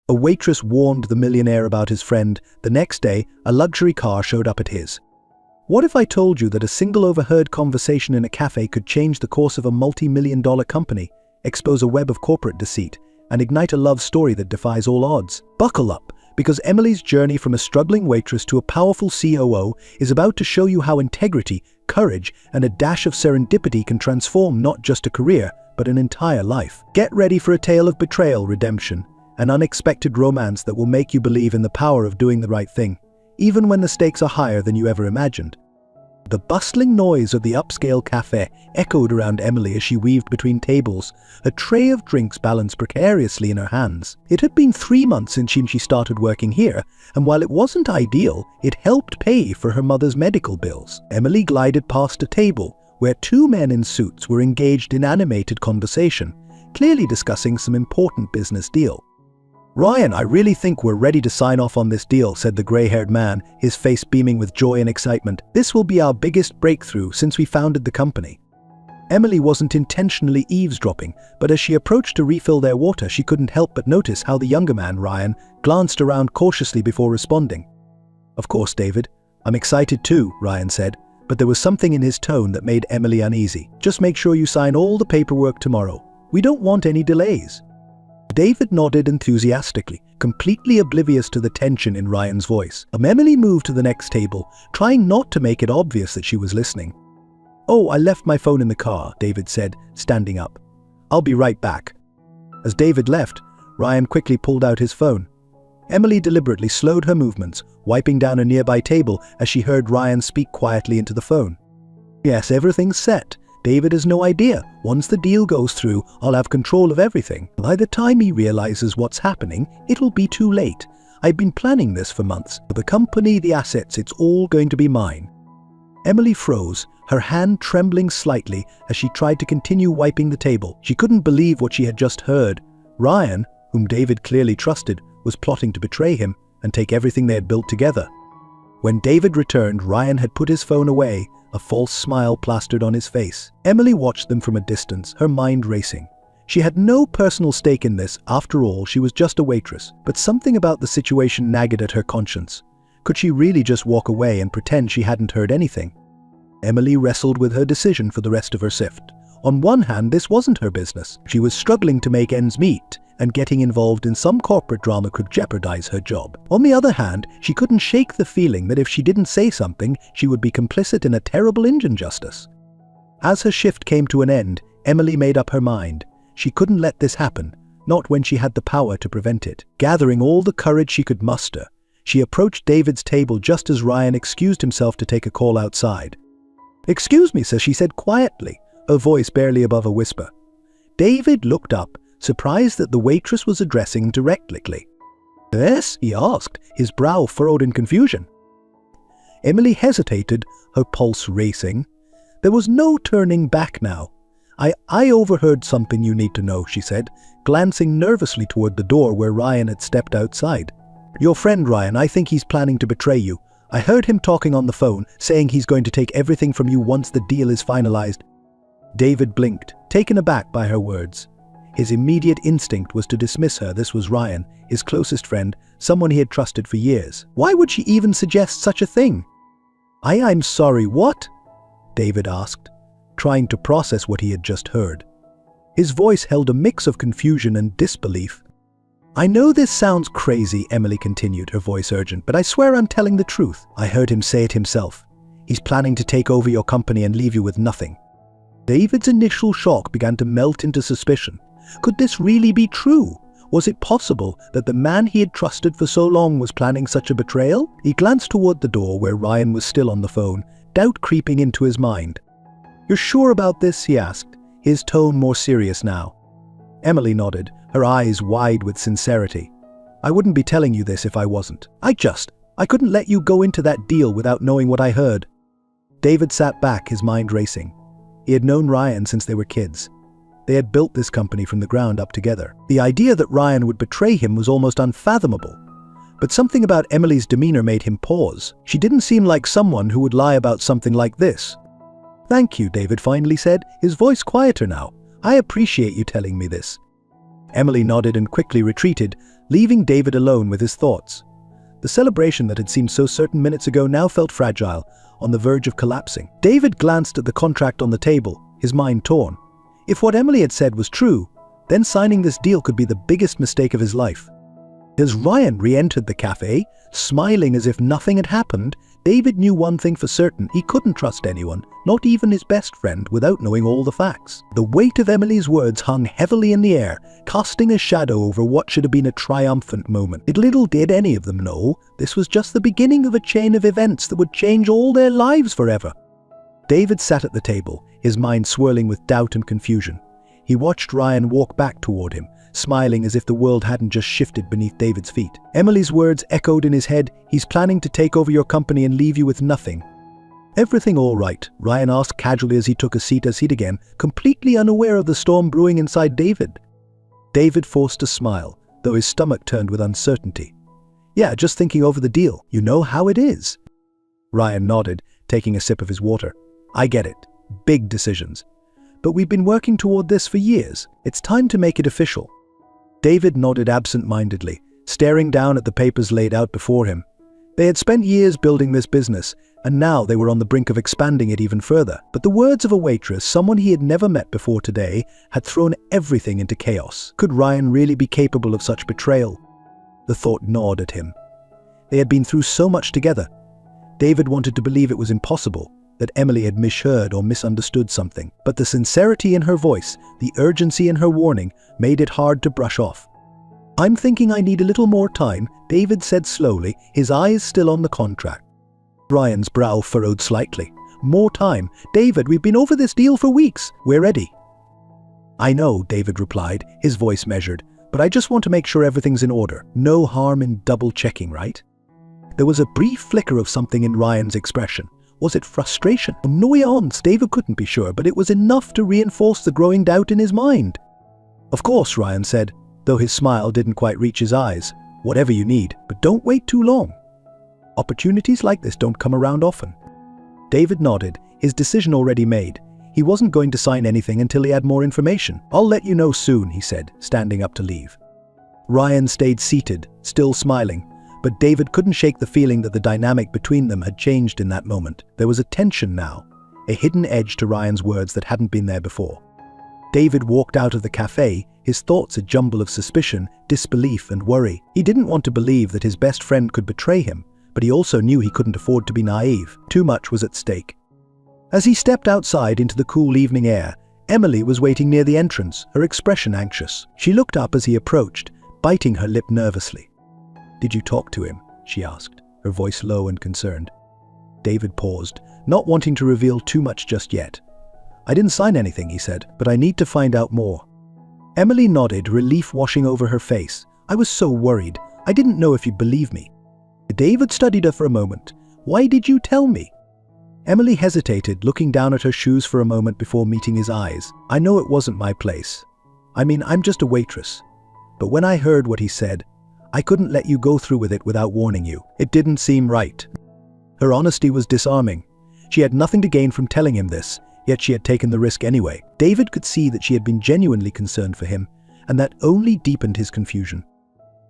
A waitress warned the millionaire about his friend. The next day, a luxury car showed up at his. What if I told you that a single overheard conversation in a cafe could change the course of a multi-million-dollar company, expose a web of corporate deceit, and ignite a love story that defies all odds? Buckle up, because Emily's journey from a struggling waitress to a powerful COO is about to show you how integrity, courage, and a dash of serendipity can transform not just a career, but an entire life. Get ready for a tale of betrayal, redemption, an unexpected romance that will make you believe in the power of doing the right thing, even when the stakes are higher than you ever imagined. The bustling noise of the upscale cafe echoed around Emily as she weaved between tables, a tray of drinks balanced precariously in her hands. It had been 3 months since she started working here, and while it wasn't ideal, it helped pay for her mother's medical bills. Emily glided past a table where 2 men in suits were engaged in animated conversation, clearly discussing some important business deal. "Ryan, I really think we're ready to sign off on this deal," said the grey-haired man, his face beaming with joy and excitement. "This will be our biggest breakthrough since we founded the company." Emily wasn't intentionally eavesdropping, but as she approached to refill their water, she couldn't help but notice how the younger man, Ryan, glanced around cautiously before responding. "Of course, David. I'm excited too," Ryan said, but there was something in his tone that made Emily uneasy. "Just make sure you sign all the paperwork tomorrow. We don't want any delays." David nodded enthusiastically, completely oblivious to the tension in Ryan's voice. Emily moved to the next table, trying not to make it obvious that she was listening. "Oh, I left my phone in the car," David said, standing up. "I'll be right back." As David left, Ryan quickly pulled out his phone. Emily deliberately slowed her movements, wiping down a nearby table as she heard Ryan speak quietly into the phone. "Yes, everything's set. David has no idea. Once the deal goes through, I'll have control of everything. By the time he realizes what's happening, it'll be too late. I've been planning this for months. The company, the assets, it's all going to be mine." Emily froze, her hand trembling slightly as she tried to continue wiping the table. She couldn't believe what she had just heard. Ryan, whom David clearly trusted, was plotting to betray him and take everything they had built together. When David returned, Ryan had put his phone away, a false smile plastered on his face. Emily watched them from a distance, her mind racing. She had no personal stake in this. After all, she was just a waitress. But something about the situation nagged at her conscience. Could she really just walk away and pretend she hadn't heard anything? Emily wrestled with her decision for the rest of her shift. On one hand, this wasn't her business. She was struggling to make ends meet, and getting involved in some corporate drama could jeopardize her job. On the other hand, she couldn't shake the feeling that if she didn't say something, she would be complicit in a terrible injustice. As her shift came to an end, Emily made up her mind. She couldn't let this happen, not when she had the power to prevent it. Gathering all the courage she could muster, she approached David's table just as Ryan excused himself to take a call outside. "Excuse me, sir," she said quietly, her voice barely above a whisper. David looked up, surprised that the waitress was addressing him directly. "Yes?" he asked, his brow furrowed in confusion. Emily hesitated, her pulse racing. There was no turning back now. I overheard something you need to know," she said, glancing nervously toward the door where Ryan had stepped outside. "Your friend Ryan, I think he's planning to betray you. I heard him talking on the phone, saying he's going to take everything from you once the deal is finalized." David blinked, taken aback by her words. His immediate instinct was to dismiss her. This was Ryan, his closest friend, someone he had trusted for years. Why would she even suggest such a thing? I'm sorry, what?" David asked, trying to process what he had just heard. His voice held a mix of confusion and disbelief. "I know this sounds crazy," Emily continued, her voice urgent, "but I swear I'm telling the truth. I heard him say it himself. He's planning to take over your company and leave you with nothing." David's initial shock began to melt into suspicion. Could this really be true? Was it possible that the man he had trusted for so long was planning such a betrayal? He glanced toward the door where Ryan was still on the phone, doubt creeping into his mind. "You're sure about this?" he asked, his tone more serious now. Emily nodded, her eyes wide with sincerity. "I wouldn't be telling you this if I wasn't. I couldn't let you go into that deal without knowing what I heard." David sat back, his mind racing. He had known Ryan since they were kids. They had built this company from the ground up together. The idea that Ryan would betray him was almost unfathomable. But something about Emily's demeanor made him pause. She didn't seem like someone who would lie about something like this. "Thank you," David finally said, his voice quieter now. "I appreciate you telling me this." Emily nodded and quickly retreated, leaving David alone with his thoughts. The celebration that had seemed so certain minutes ago now felt fragile, on the verge of collapsing. David glanced at the contract on the table, his mind torn. If what Emily had said was true, then signing this deal could be the biggest mistake of his life. As Ryan re-entered the cafe, smiling as if nothing had happened, David knew one thing for certain: he couldn't trust anyone, not even his best friend, without knowing all the facts. The weight of Emily's words hung heavily in the air, casting a shadow over what should have been a triumphant moment. Little did any of them know, this was just the beginning of a chain of events that would change all their lives forever. David sat at the table, his mind swirling with doubt and confusion. He watched Ryan walk back toward him, smiling as if the world hadn't just shifted beneath David's feet. Emily's words echoed in his head: "He's planning to take over your company and leave you with nothing." "Everything all right?" Ryan asked casually as he took a seat again, completely unaware of the storm brewing inside David. David forced a smile, though his stomach turned with uncertainty. "Yeah, just thinking over the deal. You know how it is." Ryan nodded, taking a sip of his water. "I get it. Big decisions. But we've been working toward this for years. It's time to make it official." David nodded absent-mindedly, staring down at the papers laid out before him. They had spent years building this business, and now they were on the brink of expanding it even further. But the words of a waitress, someone he had never met before today, had thrown everything into chaos. Could Ryan really be capable of such betrayal? The thought gnawed at him. They had been through so much together. David wanted to believe it was impossible, that Emily had misheard or misunderstood something. But the sincerity in her voice, the urgency in her warning, made it hard to brush off. "I'm thinking I need a little more time," David said slowly, his eyes still on the contract. Ryan's brow furrowed slightly. "More time? David, we've been over this deal for weeks. We're ready." "I know," David replied, his voice measured, "but I just want to make sure everything's in order. No harm in double-checking, right?" There was a brief flicker of something in Ryan's expression. Was it frustration? Annoyance? David couldn't be sure, but it was enough to reinforce the growing doubt in his mind. "Of course," Ryan said, though his smile didn't quite reach his eyes. "Whatever you need, but don't wait too long. Opportunities like this don't come around often." David nodded, his decision already made. He wasn't going to sign anything until he had more information. "I'll let you know soon," he said, standing up to leave. Ryan stayed seated, still smiling, but David couldn't shake the feeling that the dynamic between them had changed in that moment. There was a tension now, a hidden edge to Ryan's words that hadn't been there before. David walked out of the cafe, his thoughts a jumble of suspicion, disbelief, and worry. He didn't want to believe that his best friend could betray him, but he also knew he couldn't afford to be naive. Too much was at stake. As he stepped outside into the cool evening air, Emily was waiting near the entrance, her expression anxious. She looked up as he approached, biting her lip nervously. "Did you talk to him?" she asked, her voice low and concerned. David paused, not wanting to reveal too much just yet. "I didn't sign anything," he said, "but I need to find out more." Emily nodded, relief washing over her face. "I was so worried. I didn't know if you'd believe me." David studied her for a moment. "Why did you tell me?" Emily hesitated, looking down at her shoes for a moment before meeting his eyes. "I know it wasn't my place. I'm just a waitress. But when I heard what he said, I couldn't let you go through with it without warning you. It didn't seem right." Her honesty was disarming. She had nothing to gain from telling him this, yet she had taken the risk anyway. David could see that she had been genuinely concerned for him, and that only deepened his confusion.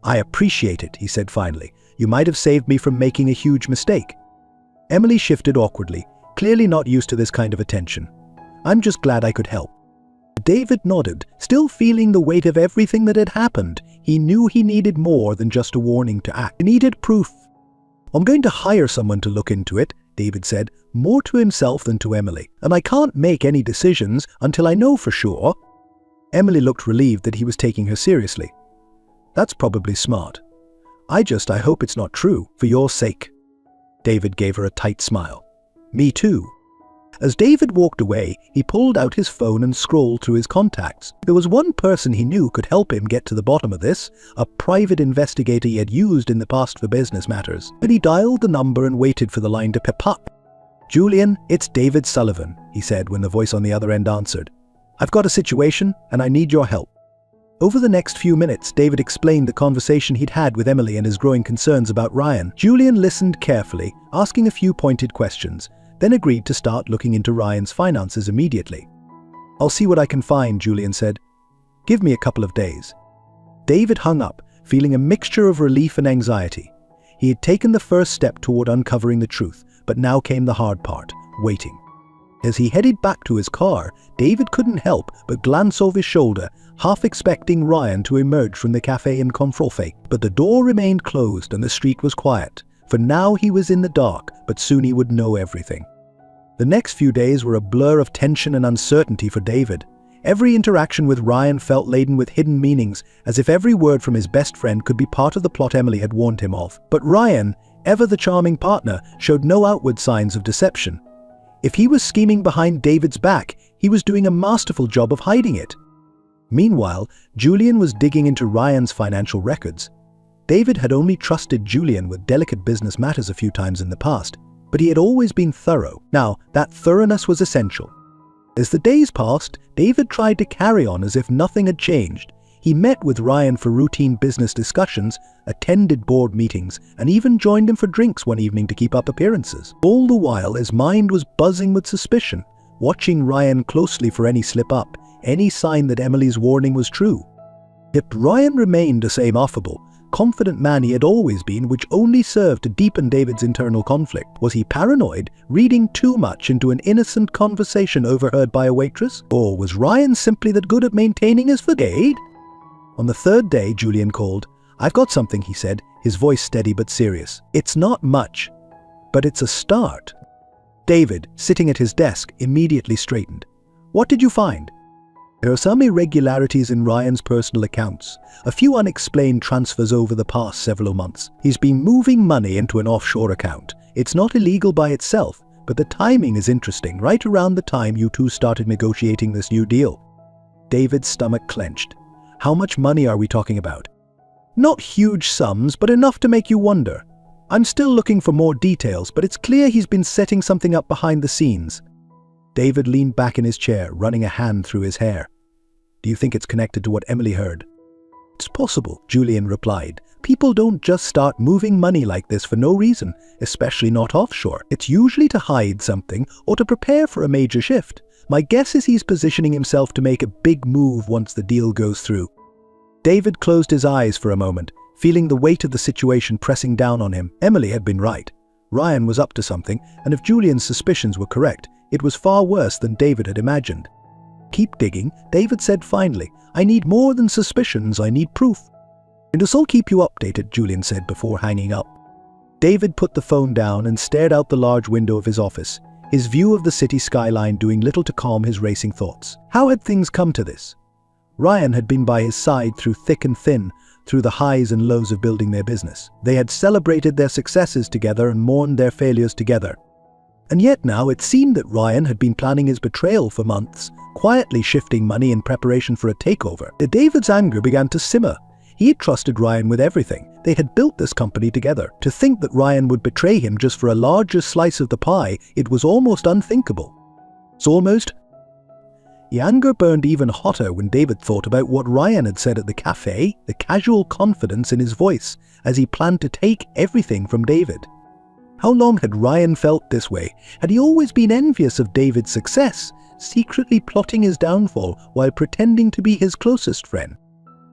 "I appreciate it," he said finally. "You might have saved me from making a huge mistake." Emily shifted awkwardly, clearly not used to this kind of attention. "I'm just glad I could help." David nodded, still feeling the weight of everything that had happened. He knew he needed more than just a warning to act. He needed proof. "I'm going to hire someone to look into it," David said, more to himself than to Emily. "And I can't make any decisions until I know for sure." Emily looked relieved that he was taking her seriously. "That's probably smart. I hope it's not true, for your sake." David gave her a tight smile. "Me too." As David walked away, he pulled out his phone and scrolled through his contacts. There was one person he knew could help him get to the bottom of this, a private investigator he had used in the past for business matters. But he dialed the number and waited for the line to pip up. "Julian, it's David Sullivan," he said when the voice on the other end answered. "I've got a situation, and I need your help." Over the next few minutes, David explained the conversation he'd had with Emily and his growing concerns about Ryan. Julian listened carefully, asking a few pointed questions, then agreed to start looking into Ryan's finances immediately. "I'll see what I can find," Julian said. "Give me a couple of days." David hung up, feeling a mixture of relief and anxiety. He had taken the first step toward uncovering the truth, but now came the hard part, waiting. As he headed back to his car, David couldn't help but glance over his shoulder, half expecting Ryan to emerge from the cafe in confrontation. But the door remained closed and the street was quiet. For now he was in the dark, but soon he would know everything. The next few days were a blur of tension and uncertainty for David. Every interaction with Ryan felt laden with hidden meanings, as if every word from his best friend could be part of the plot Emily had warned him of. But Ryan, ever the charming partner, showed no outward signs of deception. If he was scheming behind David's back, he was doing a masterful job of hiding it. Meanwhile, Julian was digging into Ryan's financial records. David had only trusted Julian with delicate business matters a few times in the past, but he had always been thorough. Now, that thoroughness was essential. As the days passed, David tried to carry on as if nothing had changed. He met with Ryan for routine business discussions, attended board meetings, and even joined him for drinks one evening to keep up appearances. All the while, his mind was buzzing with suspicion, watching Ryan closely for any slip-up, any sign that Emily's warning was true. Yet Ryan remained the same affable, confident man he had always been, which only served to deepen David's internal conflict. Was he paranoid, reading too much into an innocent conversation overheard by a waitress? Or was Ryan simply that good at maintaining his facade? On the third day, Julian called. "I've got something," he said, his voice steady but serious. "It's not much, but it's a start." David, sitting at his desk, immediately straightened. "What did you find?" "There are some irregularities in Ryan's personal accounts, a few unexplained transfers over the past several months. He's been moving money into an offshore account. It's not illegal by itself, but the timing is interesting, right around the time you two started negotiating this new deal." David's stomach clenched. "How much money are we talking about?" "Not huge sums, but enough to make you wonder. I'm still looking for more details, but it's clear he's been setting something up behind the scenes." David leaned back in his chair, running a hand through his hair. "Do you think it's connected to what Emily heard?" "It's possible," Julian replied. "People don't just start moving money like this for no reason, especially not offshore. It's usually to hide something or to prepare for a major shift. My guess is he's positioning himself to make a big move once the deal goes through." David closed his eyes for a moment, feeling the weight of the situation pressing down on him. Emily had been right. Ryan was up to something, and if Julian's suspicions were correct, it was far worse than David had imagined. "Keep digging," David said finally. "I need more than suspicions, I need proof." "And I'll keep you updated," Julian said before hanging up. David put the phone down and stared out the large window of his office, his view of the city skyline doing little to calm his racing thoughts. How had things come to this? Ryan had been by his side through thick and thin, through the highs and lows of building their business. They had celebrated their successes together and mourned their failures together. And yet now it seemed that Ryan had been planning his betrayal for months, quietly shifting money in preparation for a takeover. David's anger began to simmer. He had trusted Ryan with everything. They had built this company together. To think that Ryan would betray him just for a larger slice of the pie, it was almost unthinkable. The anger burned even hotter when David thought about what Ryan had said at the cafe, the casual confidence in his voice, as he planned to take everything from David. How long had Ryan felt this way? Had he always been envious of David's success, secretly plotting his downfall while pretending to be his closest friend?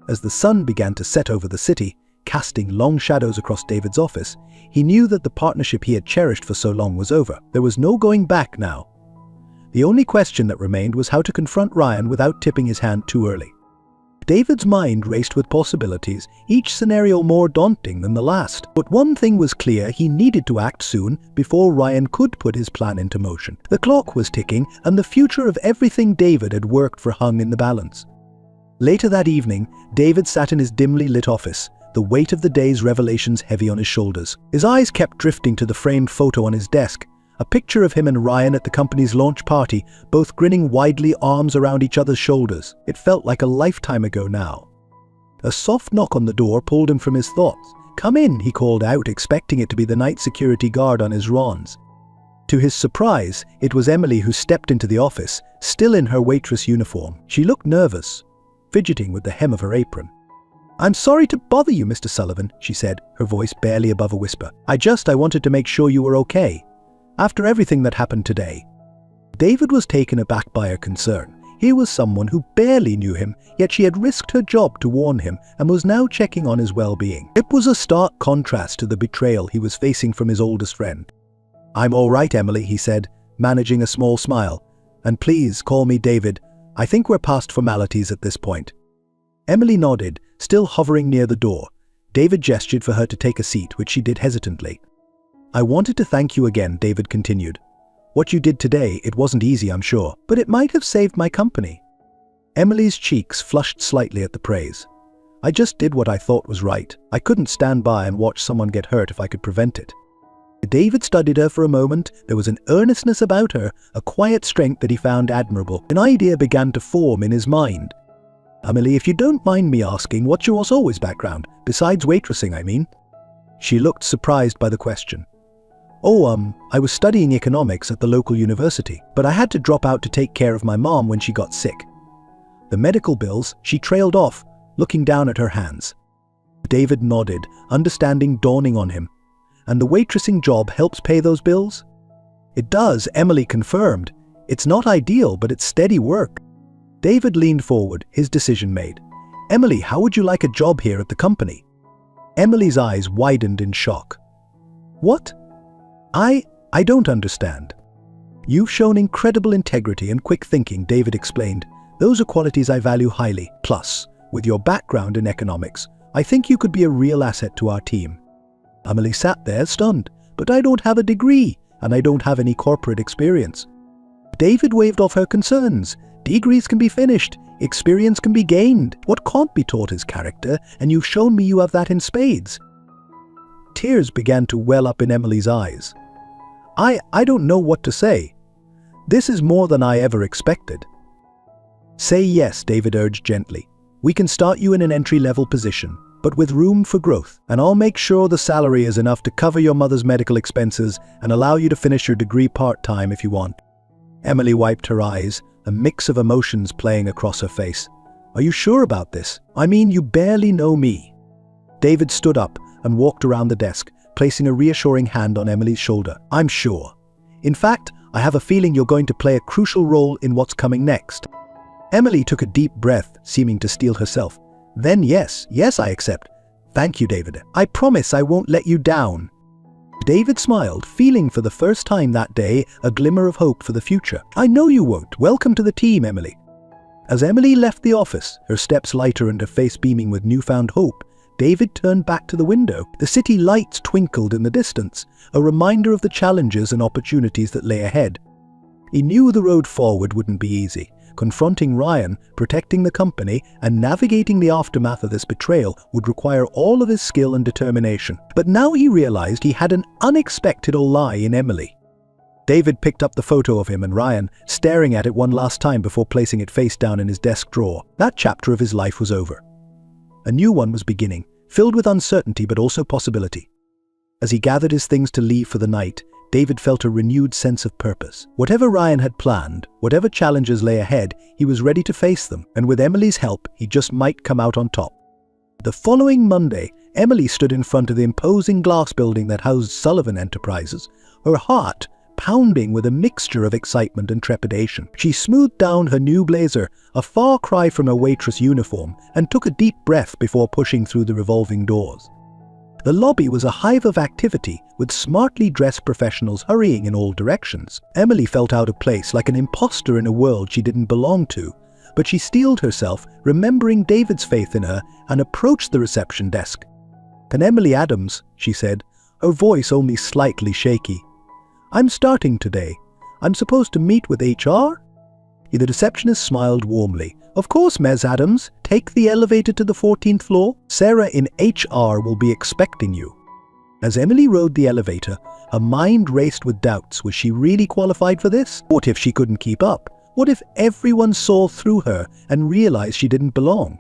As the sun began to set over the city, casting long shadows across David's office, he knew that the partnership he had cherished for so long was over. There was no going back now. The only question that remained was how to confront Ryan without tipping his hand too early. David's mind raced with possibilities, each scenario more daunting than the last. But one thing was clear: he needed to act soon before Ryan could put his plan into motion. The clock was ticking, and the future of everything David had worked for hung in the balance. Later that evening, David sat in his dimly lit office, the weight of the day's revelations heavy on his shoulders. His eyes kept drifting to the framed photo on his desk, a picture of him and Ryan at the company's launch party, both grinning widely, arms around each other's shoulders. It felt like a lifetime ago now. A soft knock on the door pulled him from his thoughts. "Come in," he called out, expecting it to be the night security guard on his rounds. To his surprise, it was Emily who stepped into the office, still in her waitress uniform. She looked nervous, fidgeting with the hem of her apron. "I'm sorry to bother you, Mr. Sullivan," she said, her voice barely above a whisper. I wanted to make sure you were okay. After everything that happened today." David was taken aback by her concern. Here was someone who barely knew him, yet she had risked her job to warn him and was now checking on his well-being. It was a stark contrast to the betrayal he was facing from his oldest friend. "I'm all right, Emily," he said, managing a small smile. "And please call me David. I think we're past formalities at this point." Emily nodded, still hovering near the door. David gestured for her to take a seat, which she did hesitantly. "I wanted to thank you again," David continued. "What you did today, it wasn't easy, I'm sure, but it might have saved my company." Emily's cheeks flushed slightly at the praise. "I just did what I thought was right. I couldn't stand by and watch someone get hurt if I could prevent it." David studied her for a moment. There was an earnestness about her, a quiet strength that he found admirable. An idea began to form in his mind. "Emily, if you don't mind me asking, what's your always background? Besides waitressing, I mean?" She looked surprised by the question. I was studying economics at the local university, but I had to drop out to take care of my mom when she got sick." The medical bills, she trailed off, looking down at her hands. David nodded, understanding dawning on him. "And the waitressing job helps pay those bills?" "It does," Emily confirmed. "It's not ideal, but it's steady work." David leaned forward, his decision made. "Emily, how would you like a job here at the company?" Emily's eyes widened in shock. "What? I don't understand." "You've shown incredible integrity and quick thinking," David explained. "Those are qualities I value highly. Plus, with your background in economics, I think you could be a real asset to our team." Emily sat there stunned. "But I don't have a degree, and I don't have any corporate experience." David waved off her concerns. "Degrees can be finished. Experience can be gained. What can't be taught is character, and you've shown me you have that in spades." Tears began to well up in Emily's eyes. I don't know what to say. This is more than I ever expected." "Say yes," David urged gently. "We can start you in an entry-level position, but with room for growth, and I'll make sure the salary is enough to cover your mother's medical expenses and allow you to finish your degree part-time if you want." Emily wiped her eyes, a mix of emotions playing across her face. "Are you sure about this? I mean, you barely know me." David stood up and walked around the desk, placing a reassuring hand on Emily's shoulder. "I'm sure. In fact, I have a feeling you're going to play a crucial role in what's coming next." Emily took a deep breath, seeming to steel herself. "Then yes, I accept. Thank you, David. I promise I won't let you down." David smiled, feeling for the first time that day a glimmer of hope for the future. "I know you won't. Welcome to the team, Emily." As Emily left the office, her steps lighter and her face beaming with newfound hope, David turned back to the window. The city lights twinkled in the distance, a reminder of the challenges and opportunities that lay ahead. He knew the road forward wouldn't be easy. Confronting Ryan, protecting the company, and navigating the aftermath of this betrayal would require all of his skill and determination. But now he realized he had an unexpected ally in Emily. David picked up the photo of him and Ryan, staring at it one last time before placing it face down in his desk drawer. That chapter of his life was over. A new one was beginning, filled with uncertainty but also possibility. As he gathered his things to leave for the night, David felt a renewed sense of purpose. Whatever Ryan had planned, whatever challenges lay ahead, he was ready to face them, and with Emily's help, he just might come out on top. The following Monday, Emily stood in front of the imposing glass building that housed Sullivan Enterprises, her heart pounding with a mixture of excitement and trepidation. She smoothed down her new blazer, a far cry from her waitress uniform, and took a deep breath before pushing through the revolving doors. The lobby was a hive of activity, with smartly dressed professionals hurrying in all directions. Emily felt out of place, like an imposter in a world she didn't belong to, but she steeled herself, remembering David's faith in her, and approached the reception desk. "And Emily Adams," she said, her voice only slightly shaky. "I'm starting today. I'm supposed to meet with HR?" The receptionist smiled warmly. "Of course, Ms. Adams. Take the elevator to the 14th floor. Sarah in HR will be expecting you." As Emily rode the elevator, her mind raced with doubts. Was she really qualified for this? What if she couldn't keep up? What if everyone saw through her and realized she didn't belong?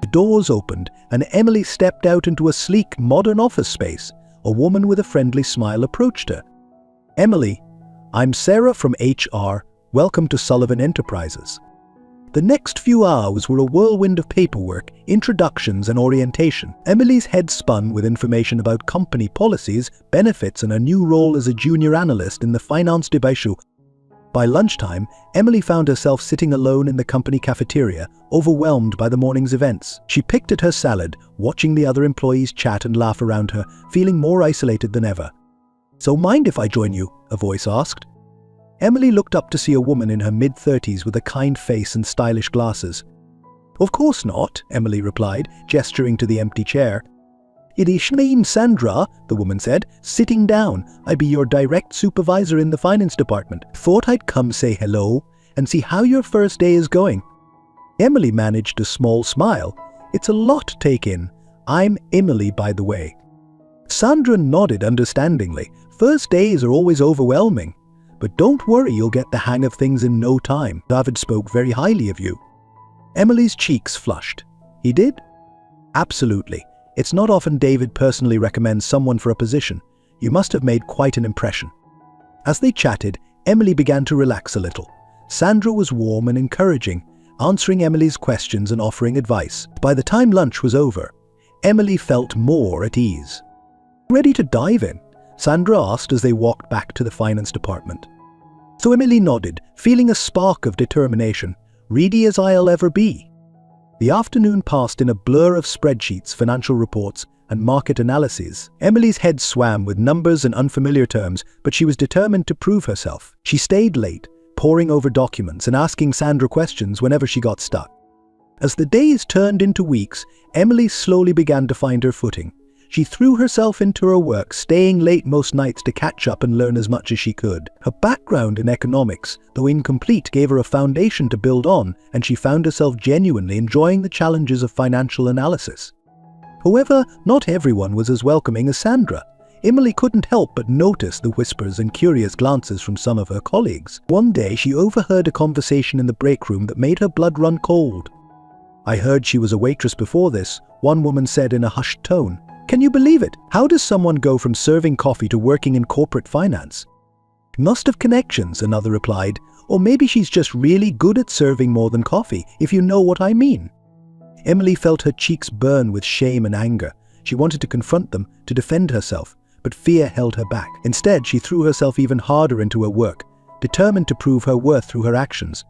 The doors opened, and Emily stepped out into a sleek, modern office space. A woman with a friendly smile approached her. "Emily, I'm Sarah from HR. Welcome to Sullivan Enterprises." The next few hours were a whirlwind of paperwork, introductions, and orientation. Emily's head spun with information about company policies, benefits, and a new role as a junior analyst in the finance division. By lunchtime, Emily found herself sitting alone in the company cafeteria, overwhelmed by the morning's events. She picked at her salad, watching the other employees chat and laugh around her, feeling more isolated than ever. "So mind if I join you?" a voice asked. Emily looked up to see a woman in her mid-30s with a kind face and stylish glasses. "Of course not," Emily replied, gesturing to the empty chair. "It is me, Sandra," the woman said, sitting down. "I be your direct supervisor in the finance department. Thought I'd come say hello and see how your first day is going." Emily managed a small smile. "It's a lot to take in. I'm Emily, by the way." Sandra nodded understandingly. "First days are always overwhelming. But don't worry, you'll get the hang of things in no time. David spoke very highly of you." Emily's cheeks flushed. "He did?" "Absolutely. It's not often David personally recommends someone for a position. You must have made quite an impression." As they chatted, Emily began to relax a little. Sandra was warm and encouraging, answering Emily's questions and offering advice. By the time lunch was over, Emily felt more at ease. "Ready to dive in?" Sandra asked as they walked back to the finance department. So Emily nodded, feeling a spark of determination. "Ready as I'll ever be." The afternoon passed in a blur of spreadsheets, financial reports, and market analyses. Emily's head swam with numbers and unfamiliar terms, but she was determined to prove herself. She stayed late, poring over documents and asking Sandra questions whenever she got stuck. As the days turned into weeks, Emily slowly began to find her footing. She threw herself into her work, staying late most nights to catch up and learn as much as she could. Her background in economics, though incomplete, gave her a foundation to build on, and she found herself genuinely enjoying the challenges of financial analysis. However, not everyone was as welcoming as Sandra. Emily couldn't help but notice the whispers and curious glances from some of her colleagues. One day, she overheard a conversation in the break room that made her blood run cold. "I heard she was a waitress before this," one woman said in a hushed tone. "Can you believe it? How does someone go from serving coffee to working in corporate finance?" "Must have connections," another replied. "Or maybe she's just really good at serving more than coffee, if you know what I mean." Emily felt her cheeks burn with shame and anger. She wanted to confront them, to defend herself, but fear held her back. Instead, she threw herself even harder into her work, determined to prove her worth through her actions.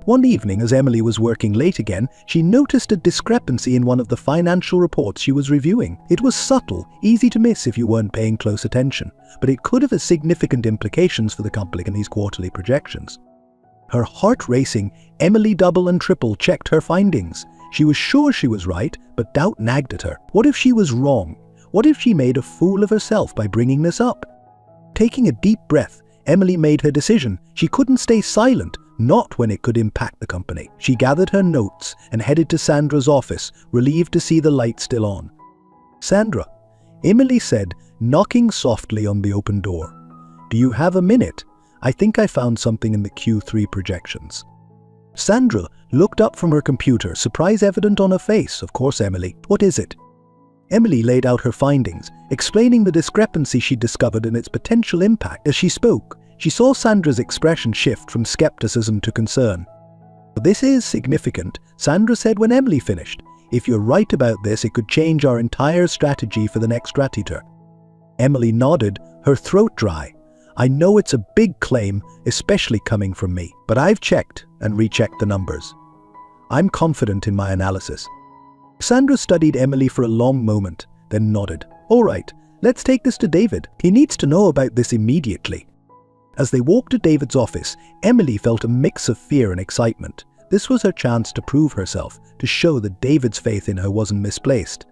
One evening, as Emily was working late again, she noticed a discrepancy in one of the financial reports she was reviewing. It was subtle, easy to miss if you weren't paying close attention, but it could have significant implications for the company's quarterly projections. Her heart racing, Emily double and triple checked her findings. She was sure she was right, but doubt nagged at her. What if she was wrong? What if she made a fool of herself by bringing this up? Taking a deep breath, Emily made her decision. She couldn't stay silent. Not when it could impact the company. She gathered her notes and headed to Sandra's office, relieved to see the light still on. "Sandra," Emily said, knocking softly on the open door. "Do you have a minute? I think I found something in the Q3 projections." Sandra looked up from her computer, surprise evident on her face. "Of course, Emily. What is it?" Emily laid out her findings, explaining the discrepancy she'd discovered and its potential impact. As she spoke, she saw Sandra's expression shift from skepticism to concern. "This is significant," Sandra said when Emily finished. "If you're right about this, it could change our entire strategy for the next strategy." Emily nodded, her throat dry. "I know it's a big claim, especially coming from me, but I've checked and rechecked the numbers. I'm confident in my analysis." Sandra studied Emily for a long moment, then nodded. "All right, let's take this to David. He needs to know about this immediately." As they walked to David's office, Emily felt a mix of fear and excitement. This was her chance to prove herself, to show that David's faith in her wasn't misplaced.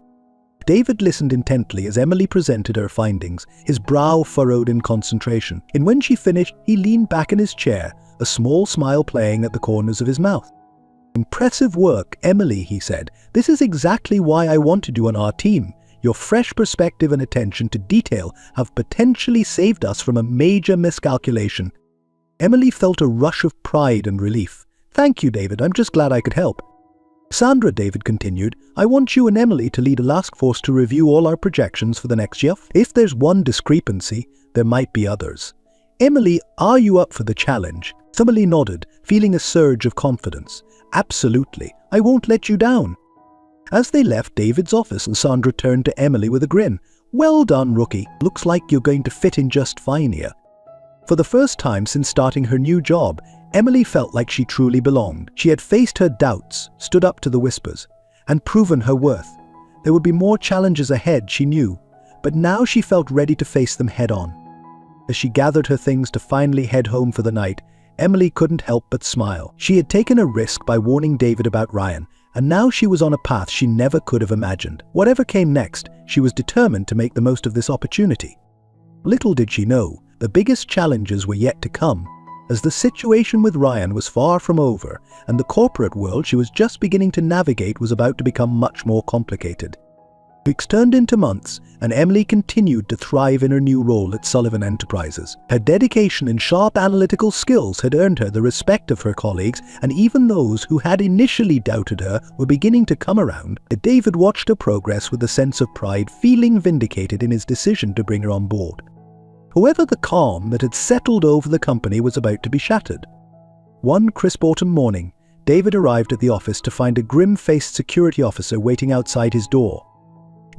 David listened intently as Emily presented her findings, his brow furrowed in concentration. And when she finished, he leaned back in his chair, a small smile playing at the corners of his mouth. "Impressive work, Emily," he said. "This is exactly why I wanted you on our team. Your fresh perspective and attention to detail have potentially saved us from a major miscalculation." Emily felt a rush of pride and relief. "Thank you, David. I'm just glad I could help." "Sandra," David continued, "I want you and Emily to lead a task force to review all our projections for the next year. If there's one discrepancy, there might be others. Emily, are you up for the challenge?" Emily nodded, feeling a surge of confidence. "Absolutely. I won't let you down." As they left David's office, Sandra turned to Emily with a grin. "Well done, rookie. Looks like you're going to fit in just fine here." For the first time since starting her new job, Emily felt like she truly belonged. She had faced her doubts, stood up to the whispers, and proven her worth. There would be more challenges ahead, she knew, but now she felt ready to face them head-on. As she gathered her things to finally head home for the night, Emily couldn't help but smile. She had taken a risk by warning David about Ryan, and now she was on a path she never could have imagined. Whatever came next, she was determined to make the most of this opportunity. Little did she know, the biggest challenges were yet to come, as the situation with Ryan was far from over, and the corporate world she was just beginning to navigate was about to become much more complicated. Weeks turned into months, and Emily continued to thrive in her new role at Sullivan Enterprises. Her dedication and sharp analytical skills had earned her the respect of her colleagues, and even those who had initially doubted her were beginning to come around. David watched her progress with a sense of pride, feeling vindicated in his decision to bring her on board. However, the calm that had settled over the company was about to be shattered. One crisp autumn morning, David arrived at the office to find a grim-faced security officer waiting outside his door.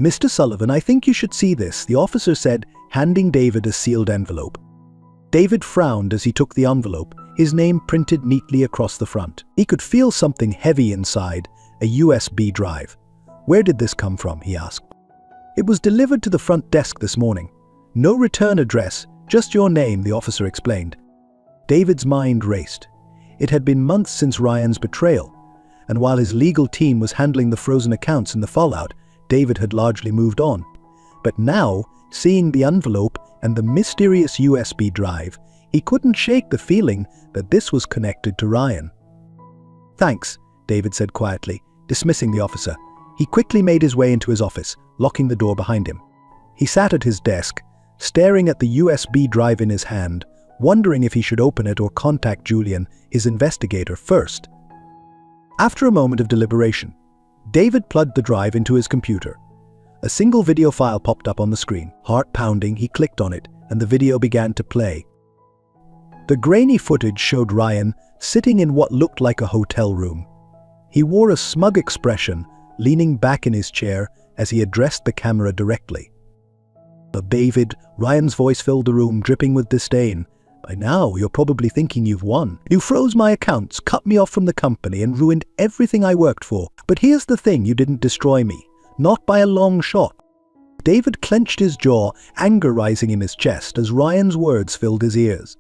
"Mr. Sullivan, I think you should see this," the officer said, handing David a sealed envelope. David frowned as he took the envelope, his name printed neatly across the front. He could feel something heavy inside, a USB drive. "Where did this come from?" he asked. "It was delivered to the front desk this morning. No return address, just your name," the officer explained. David's mind raced. It had been months since Ryan's betrayal, and while his legal team was handling the frozen accounts and the fallout, David had largely moved on. But now, seeing the envelope and the mysterious USB drive, he couldn't shake the feeling that this was connected to Ryan. "Thanks," David said quietly, dismissing the officer. He quickly made his way into his office, locking the door behind him. He sat at his desk, staring at the USB drive in his hand, wondering if he should open it or contact Julian, his investigator, first. After a moment of deliberation, David plugged the drive into his computer. A single video file popped up on the screen. Heart pounding, he clicked on it, and the video began to play. The grainy footage showed Ryan sitting in what looked like a hotel room. He wore a smug expression, leaning back in his chair as he addressed the camera directly. "David," Ryan's voice filled the room, dripping with disdain. "By now, you're probably thinking you've won. You froze my accounts, cut me off from the company, and ruined everything I worked for. But here's the thing, you didn't destroy me. Not by a long shot." David clenched his jaw, anger rising in his chest as Ryan's words filled his ears.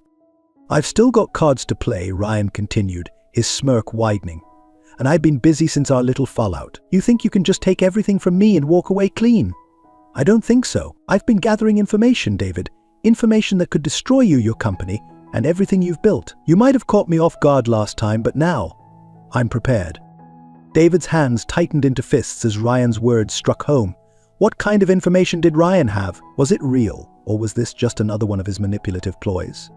"I've still got cards to play," Ryan continued, his smirk widening. "And I've been busy since our little fallout. You think you can just take everything from me and walk away clean?" "I don't think so. I've been gathering information, David. Information that could destroy you, your company, and everything you've built. You might have caught me off guard last time, but now, I'm prepared." David's hands tightened into fists as Ryan's words struck home. What kind of information did Ryan have? Was it real, or was this just another one of his manipulative ploys?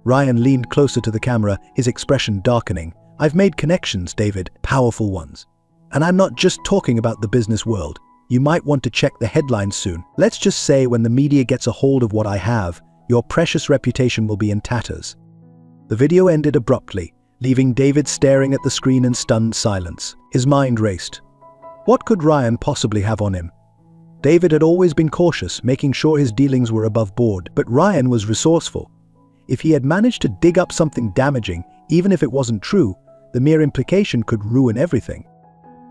Ryan leaned closer to the camera, his expression darkening. "I've made connections, David, powerful ones. And I'm not just talking about the business world. You might want to check the headlines soon. Let's just say when the media gets a hold of what I have, your precious reputation will be in tatters." The video ended abruptly, leaving David staring at the screen in stunned silence. His mind raced. What could Ryan possibly have on him? David had always been cautious, making sure his dealings were above board, but Ryan was resourceful. If he had managed to dig up something damaging, even if it wasn't true, the mere implication could ruin everything.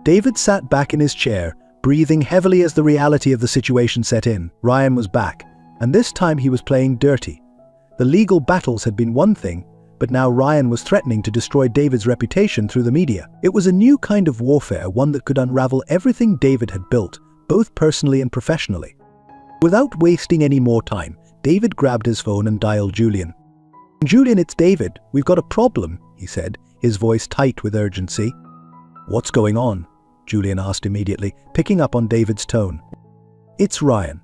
David sat back in his chair, breathing heavily as the reality of the situation set in. Ryan was back, and this time he was playing dirty. The legal battles had been one thing, but now Ryan was threatening to destroy David's reputation through the media. It was a new kind of warfare, one that could unravel everything David had built, both personally and professionally. Without wasting any more time, David grabbed his phone and dialed Julian. "Julian, it's David. We've got a problem," he said, his voice tight with urgency. "What's going on?" Julian asked immediately, picking up on David's tone. "It's Ryan.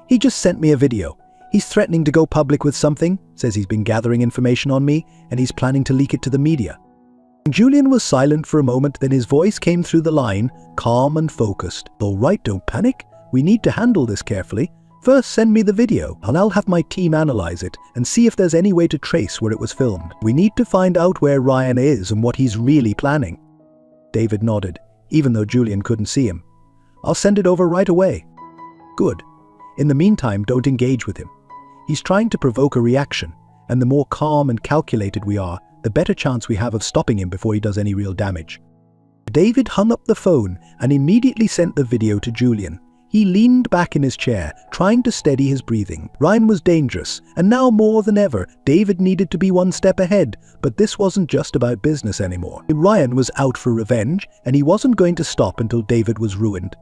He just sent me a video. He's threatening to go public with something, says he's been gathering information on me, and he's planning to leak it to the media." Julian was silent for a moment, then his voice came through the line, calm and focused. "All right, don't panic. We need to handle this carefully. First, send me the video, and I'll have my team analyze it and see if there's any way to trace where it was filmed. We need to find out where Ryan is and what he's really planning." David nodded, even though Julian couldn't see him. "I'll send it over right away." "Good. In the meantime, don't engage with him. He's trying to provoke a reaction, and the more calm and calculated we are, the better chance we have of stopping him before he does any real damage. David hung up the phone and immediately sent the video to Julian. He leaned back in his chair, trying to steady his breathing. Ryan was dangerous, and now more than ever, David needed to be one step ahead. But this wasn't just about business anymore. Ryan was out for revenge, and he wasn't going to stop until David was ruined.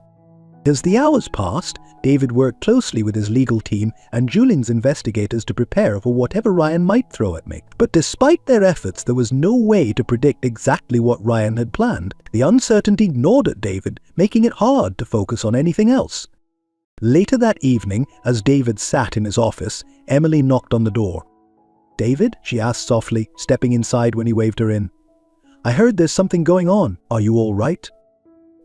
As the hours passed, David worked closely with his legal team and Julian's investigators to prepare for whatever Ryan might throw at me. But despite their efforts, there was no way to predict exactly what Ryan had planned. The uncertainty gnawed at David, making it hard to focus on anything else. Later that evening, as David sat in his office, Emily knocked on the door. "David?" she asked softly, stepping inside when he waved her in. "I heard there's something going on. Are you all right?"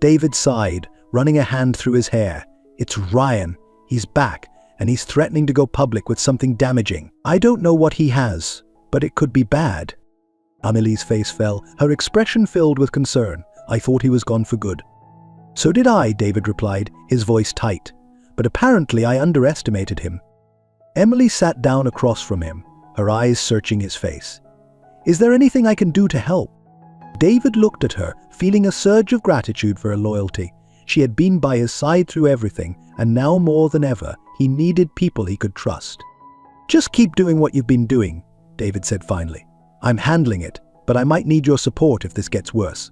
David sighed, running a hand through his hair. "It's Ryan. He's back, and he's threatening to go public with something damaging. I don't know what he has, but it could be bad." Emily's face fell, her expression filled with concern. "I thought he was gone for good." "So did I," David replied, his voice tight. "But apparently I underestimated him." Emily sat down across from him, her eyes searching his face. "Is there anything I can do to help?" David looked at her, feeling a surge of gratitude for her loyalty. She had been by his side through everything, and now more than ever, he needed people he could trust. "Just keep doing what you've been doing," David said finally. "I'm handling it, but I might need your support if this gets worse."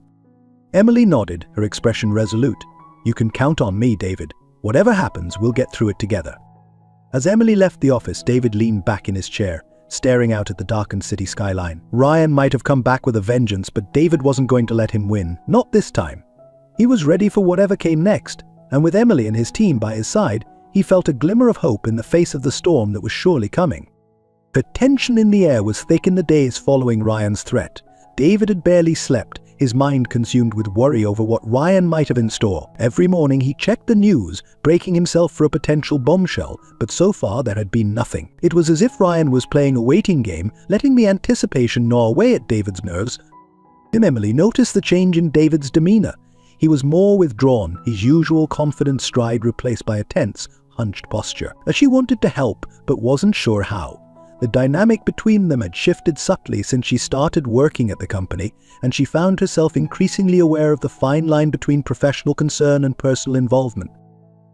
Emily nodded, her expression resolute. "You can count on me, David. Whatever happens, we'll get through it together." As Emily left the office, David leaned back in his chair, staring out at the darkened city skyline. Ryan might have come back with a vengeance, but David wasn't going to let him win. Not this time. He was ready for whatever came next, and with Emily and his team by his side, he felt a glimmer of hope in the face of the storm that was surely coming. The tension in the air was thick in the days following Ryan's threat. David had barely slept, his mind consumed with worry over what Ryan might have in store. Every morning he checked the news, bracing himself for a potential bombshell, but so far there had been nothing. It was as if Ryan was playing a waiting game, letting the anticipation gnaw away at David's nerves. Emily noticed the change in David's demeanor. He was more withdrawn, his usual confident stride replaced by a tense, hunched posture. She wanted to help, but wasn't sure how. The dynamic between them had shifted subtly since she started working at the company, and she found herself increasingly aware of the fine line between professional concern and personal involvement.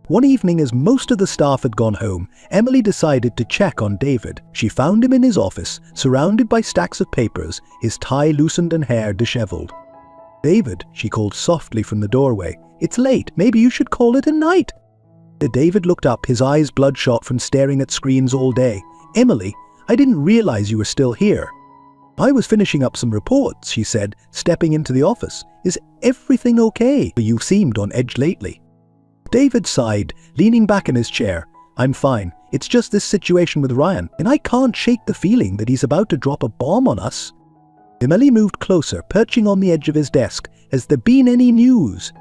One evening, as most of the staff had gone home, Emily decided to check on David. She found him in his office, surrounded by stacks of papers, his tie loosened and hair disheveled. "David," she called softly from the doorway, "it's late. Maybe you should call it a night." David looked up, his eyes bloodshot from staring at screens all day. "Emily, I didn't realize you were still here." "I was finishing up some reports," she said, stepping into the office. "Is everything okay? You've seemed on edge lately." David sighed, leaning back in his chair. "I'm fine. It's just this situation with Ryan, and I can't shake the feeling that he's about to drop a bomb on us." Emily moved closer, perching on the edge of his desk. "Has there been any news?"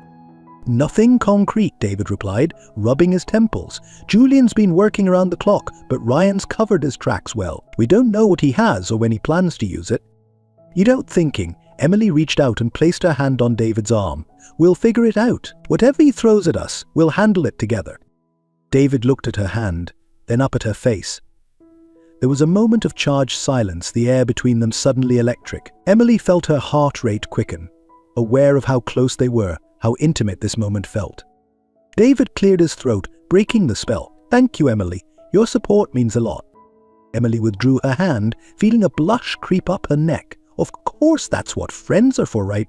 "Nothing concrete," David replied, rubbing his temples. "Julian's been working around the clock, but Ryan's covered his tracks well. We don't know what he has or when he plans to use it." Without thinking, Emily reached out and placed her hand on David's arm. "We'll figure it out. Whatever he throws at us, we'll handle it together." David looked at her hand, then up at her face. There was a moment of charged silence, the air between them suddenly electric. Emily felt her heart rate quicken, aware of how close they were, how intimate this moment felt. David cleared his throat, breaking the spell. "Thank you, Emily. Your support means a lot." Emily withdrew her hand, feeling a blush creep up her neck. Of course that's what friends are for, right?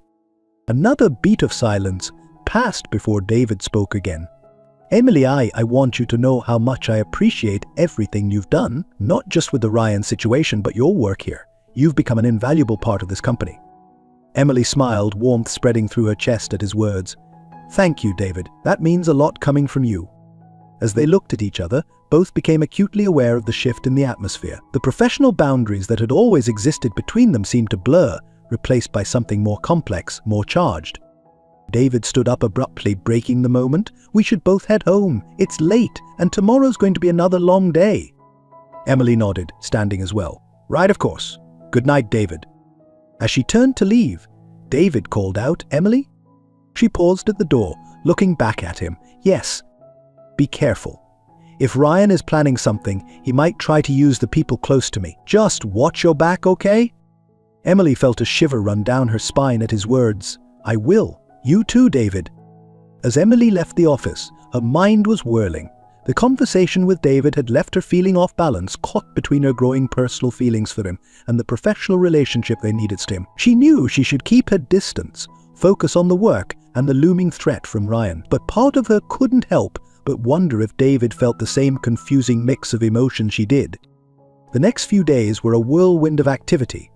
Another beat of silence passed before David spoke again. "Emily, I want you to know how much I appreciate everything you've done, not just with the Ryan situation, but your work here. You've become an invaluable part of this company." Emily smiled, warmth spreading through her chest at his words. "Thank you, David. That means a lot coming from you." As they looked at each other, both became acutely aware of the shift in the atmosphere. The professional boundaries that had always existed between them seemed to blur, replaced by something more complex, more charged. David stood up abruptly, breaking the moment. "We should both head home. It's late, and tomorrow's going to be another long day." Emily nodded, standing as well. "Right, of course. Good night, David." As she turned to leave, David called out, "Emily?" She paused at the door, looking back at him. "Yes. Be careful." If Ryan is planning something, he might try to use the people close to me. Just watch your back, okay? Emily felt a shiver run down her spine at his words. I will. You too, David. As Emily left the office, her mind was whirling. The conversation with David had left her feeling off balance, caught between her growing personal feelings for him and the professional relationship they needed to him. She knew she should keep her distance, focus on the work and the looming threat from Ryan. But part of her couldn't help but wonder if David felt the same confusing mix of emotions she did. The next few days were a whirlwind of activity.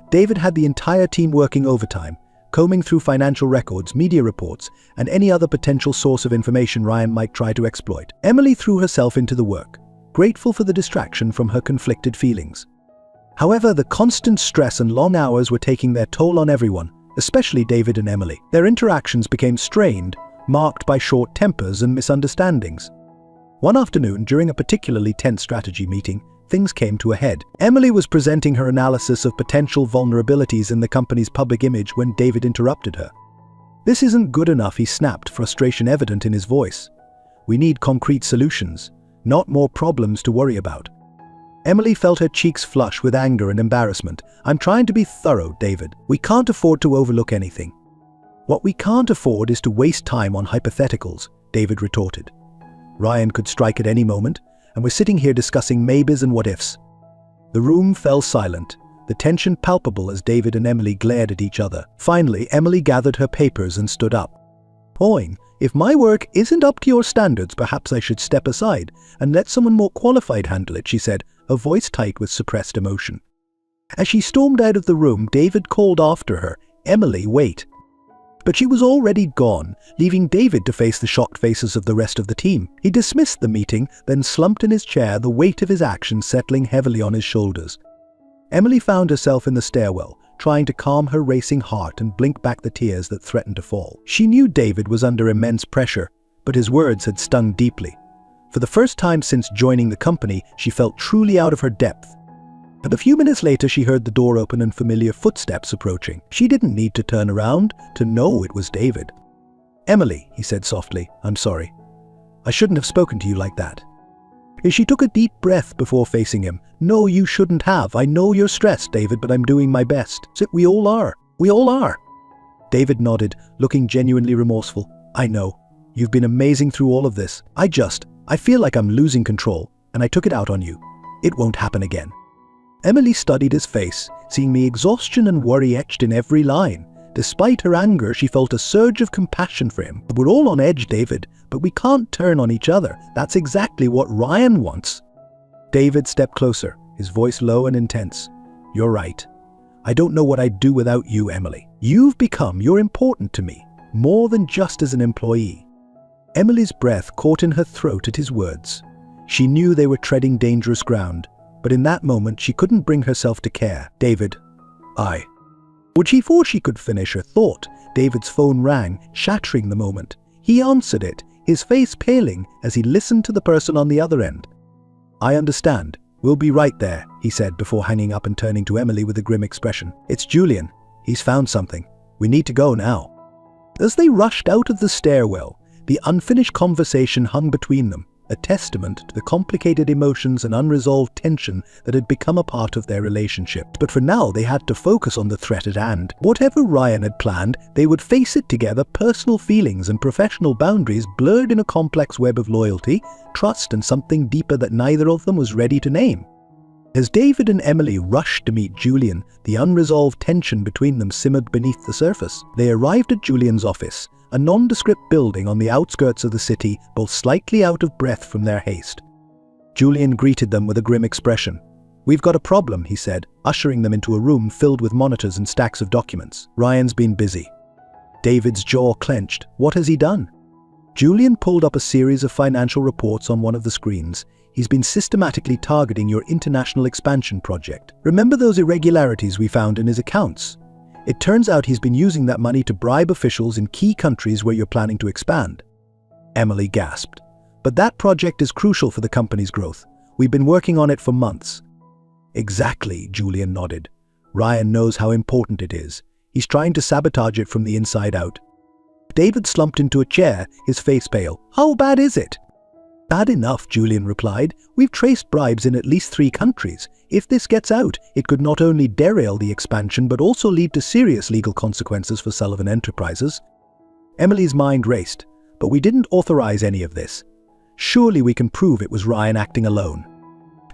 David had the entire team working overtime, combing through financial records, media reports, and any other potential source of information Ryan might try to exploit. Emily threw herself into the work, grateful for the distraction from her conflicted feelings. However, the constant stress and long hours were taking their toll on everyone, especially David and Emily. Their interactions became strained, marked by short tempers and misunderstandings. One afternoon, during a particularly tense strategy meeting, things came to a head. Emily was presenting her analysis of potential vulnerabilities in the company's public image when David interrupted her. This isn't good enough, he snapped, frustration evident in his voice. We need concrete solutions, not more problems to worry about. Emily felt her cheeks flush with anger and embarrassment. I'm trying to be thorough, David. We can't afford to overlook anything. What we can't afford is to waste time on hypotheticals, David retorted. Ryan could strike at any moment, and we're sitting here discussing maybes and what-ifs. The room fell silent, the tension palpable as David and Emily glared at each other. Finally, Emily gathered her papers and stood up. Pawing, if my work isn't up to your standards, perhaps I should step aside and let someone more qualified handle it, she said, her voice tight with suppressed emotion. As she stormed out of the room, David called after her, Emily, wait. But she was already gone, leaving David to face the shocked faces of the rest of the team. He dismissed the meeting, then slumped in his chair, the weight of his actions settling heavily on his shoulders. Emily found herself in the stairwell, trying to calm her racing heart and blink back the tears that threatened to fall. She knew David was under immense pressure, but his words had stung deeply. For the first time since joining the company, she felt truly out of her depth. But a few minutes later, she heard the door open and familiar footsteps approaching. She didn't need to turn around to know it was David. Emily, he said softly, I'm sorry. I shouldn't have spoken to you like that. She took a deep breath before facing him. No, you shouldn't have. I know you're stressed, David, but I'm doing my best. So we all are. We all are. David nodded, looking genuinely remorseful. I know. You've been amazing through all of this. I feel like I'm losing control, and I took it out on you. It won't happen again. Emily studied his face, seeing the exhaustion and worry etched in every line. Despite her anger, she felt a surge of compassion for him. We're all on edge, David, but we can't turn on each other. That's exactly what Ryan wants. David stepped closer, his voice low and intense. You're right. I don't know what I'd do without you, Emily. You're important to me, more than just as an employee. Emily's breath caught in her throat at his words. She knew they were treading dangerous ground, but in that moment she couldn't bring herself to care. David, Before she could finish her thought, David's phone rang, shattering the moment. He answered it, his face paling as he listened to the person on the other end. I understand. We'll be right there, he said before hanging up and turning to Emily with a grim expression. It's Julian. He's found something. We need to go now. As they rushed out of the stairwell, the unfinished conversation hung between them, a testament to the complicated emotions and unresolved tension that had become a part of their relationship. But for now, they had to focus on the threat at hand. Whatever Ryan had planned, they would face it together, personal feelings and professional boundaries blurred in a complex web of loyalty, trust, and something deeper that neither of them was ready to name. As David and Emily rushed to meet Julian, the unresolved tension between them simmered beneath the surface. They arrived at Julian's office, a nondescript building on the outskirts of the city, both slightly out of breath from their haste. Julian greeted them with a grim expression. We've got a problem, he said, ushering them into a room filled with monitors and stacks of documents. Ryan's been busy. David's jaw clenched. What has he done? Julian pulled up a series of financial reports on one of the screens. He's been systematically targeting your international expansion project. Remember those irregularities we found in his accounts? It turns out he's been using that money to bribe officials in key countries where you're planning to expand. Emily gasped. But that project is crucial for the company's growth. We've been working on it for months. Exactly, Julian nodded. Ryan knows how important it is. He's trying to sabotage it from the inside out. David slumped into a chair, his face pale. How bad is it? Bad enough, Julian replied. We've traced bribes in at least 3 countries. If this gets out, it could not only derail the expansion but also lead to serious legal consequences for Sullivan Enterprises. Emily's mind raced. But we didn't authorize any of this. Surely we can prove it was Ryan acting alone.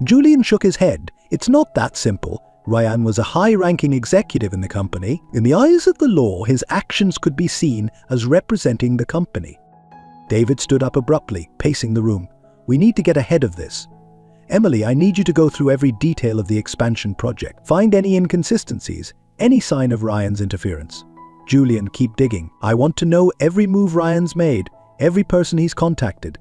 Julian shook his head. It's not that simple. Ryan was a high-ranking executive in the company. In the eyes of the law, his actions could be seen as representing the company. David stood up abruptly, pacing the room. We need to get ahead of this. Emily, I need you to go through every detail of the expansion project. Find any inconsistencies, any sign of Ryan's interference. Julian, keep digging. I want to know every move Ryan's made, every person he's contacted.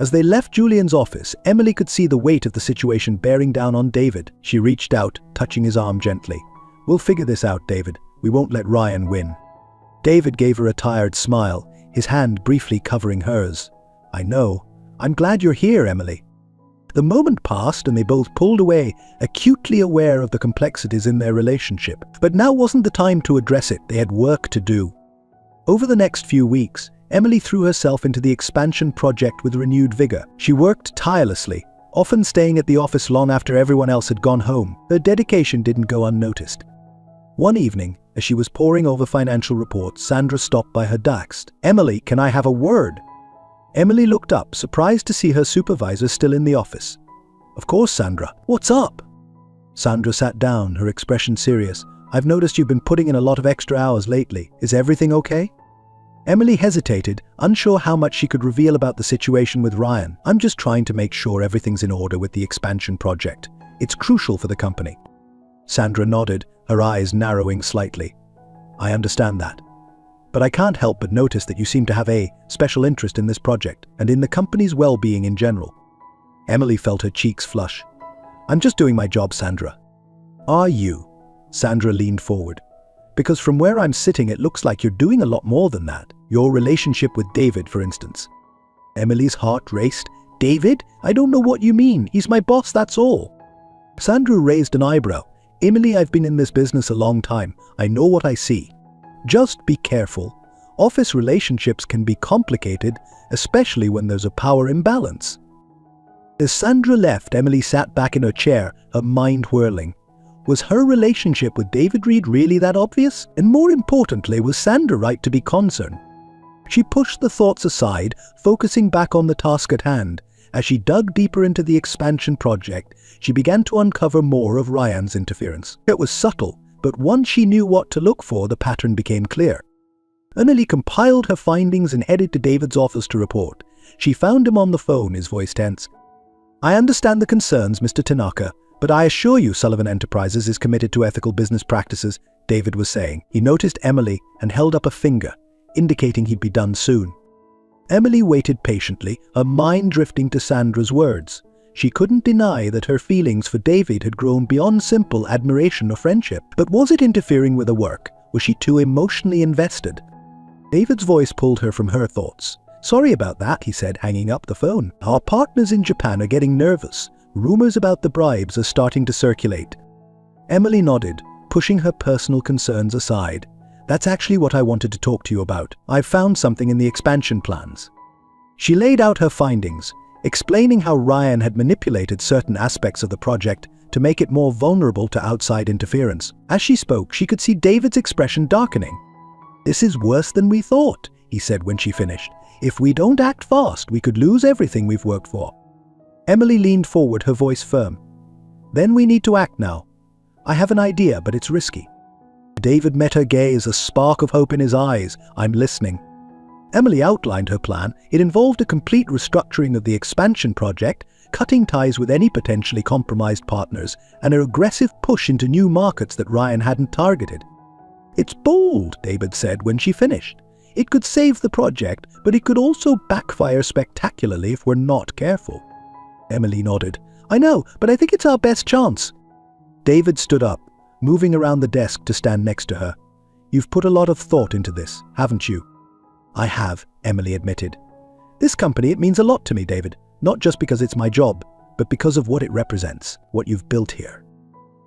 As they left Julian's office, Emily could see the weight of the situation bearing down on David. She reached out, touching his arm gently. We'll figure this out, David. We won't let Ryan win. David gave her a tired smile, his hand briefly covering hers. I know. I'm glad you're here, Emily. The moment passed and they both pulled away, acutely aware of the complexities in their relationship. But now wasn't the time to address it. They had work to do. Over the next few weeks, Emily threw herself into the expansion project with renewed vigor. She worked tirelessly, often staying at the office long after everyone else had gone home. Her dedication didn't go unnoticed. One evening, as she was poring over financial reports, Sandra stopped by her desk. Emily, can I have a word? Emily looked up, surprised to see her supervisor still in the office. Of course, Sandra. What's up? Sandra sat down, her expression serious. I've noticed you've been putting in a lot of extra hours lately. Is everything okay? Emily hesitated, unsure how much she could reveal about the situation with Ryan. I'm just trying to make sure everything's in order with the expansion project. It's crucial for the company. Sandra nodded, her eyes narrowing slightly. I understand that. But I can't help but notice that you seem to have a special interest in this project and in the company's well-being in general. Emily felt her cheeks flush. I'm just doing my job, Sandra. Are you? Sandra leaned forward. Because from where I'm sitting, it looks like you're doing a lot more than that. Your relationship with David, for instance. Emily's heart raced. David? I don't know what you mean. He's my boss, that's all. Sandra raised an eyebrow. Emily, I've been in this business a long time. I know what I see. Just be careful. Office relationships can be complicated, especially when there's a power imbalance. As Sandra left, Emily sat back in her chair, her mind whirling. Was her relationship with David Reed really that obvious? And more importantly, was Sandra right to be concerned? She pushed the thoughts aside, focusing back on the task at hand. As she dug deeper into the expansion project, she began to uncover more of Ryan's interference. It was subtle, but once she knew what to look for, the pattern became clear. Emily compiled her findings and headed to David's office to report. She found him on the phone, his voice tense. I understand the concerns, Mr. Tanaka, but I assure you Sullivan Enterprises is committed to ethical business practices, David was saying. He noticed Emily and held up a finger, indicating he'd be done soon. Emily waited patiently, her mind drifting to Sandra's words. She couldn't deny that her feelings for David had grown beyond simple admiration or friendship. But was it interfering with her work? Was she too emotionally invested? David's voice pulled her from her thoughts. Sorry about that, he said, hanging up the phone. Our partners in Japan are getting nervous. Rumors about the bribes are starting to circulate. Emily nodded, pushing her personal concerns aside. That's actually what I wanted to talk to you about. I've found something in the expansion plans. She laid out her findings, explaining how Ryan had manipulated certain aspects of the project to make it more vulnerable to outside interference. As she spoke, she could see David's expression darkening. This is worse than we thought, he said when she finished. If we don't act fast, we could lose everything we've worked for. Emily leaned forward, her voice firm. Then we need to act now. I have an idea, but it's risky. David met her gaze, a spark of hope in his eyes. I'm listening. Emily outlined her plan. It involved a complete restructuring of the expansion project, cutting ties with any potentially compromised partners, and an aggressive push into new markets that Ryan hadn't targeted. It's bold, David said when she finished. It could save the project, but it could also backfire spectacularly if we're not careful. Emily nodded. I know, but I think it's our best chance. David stood up, moving around the desk to stand next to her. You've put a lot of thought into this, haven't you? I have, Emily admitted. This company, it means a lot to me, David. Not just because it's my job, but because of what it represents, what you've built here.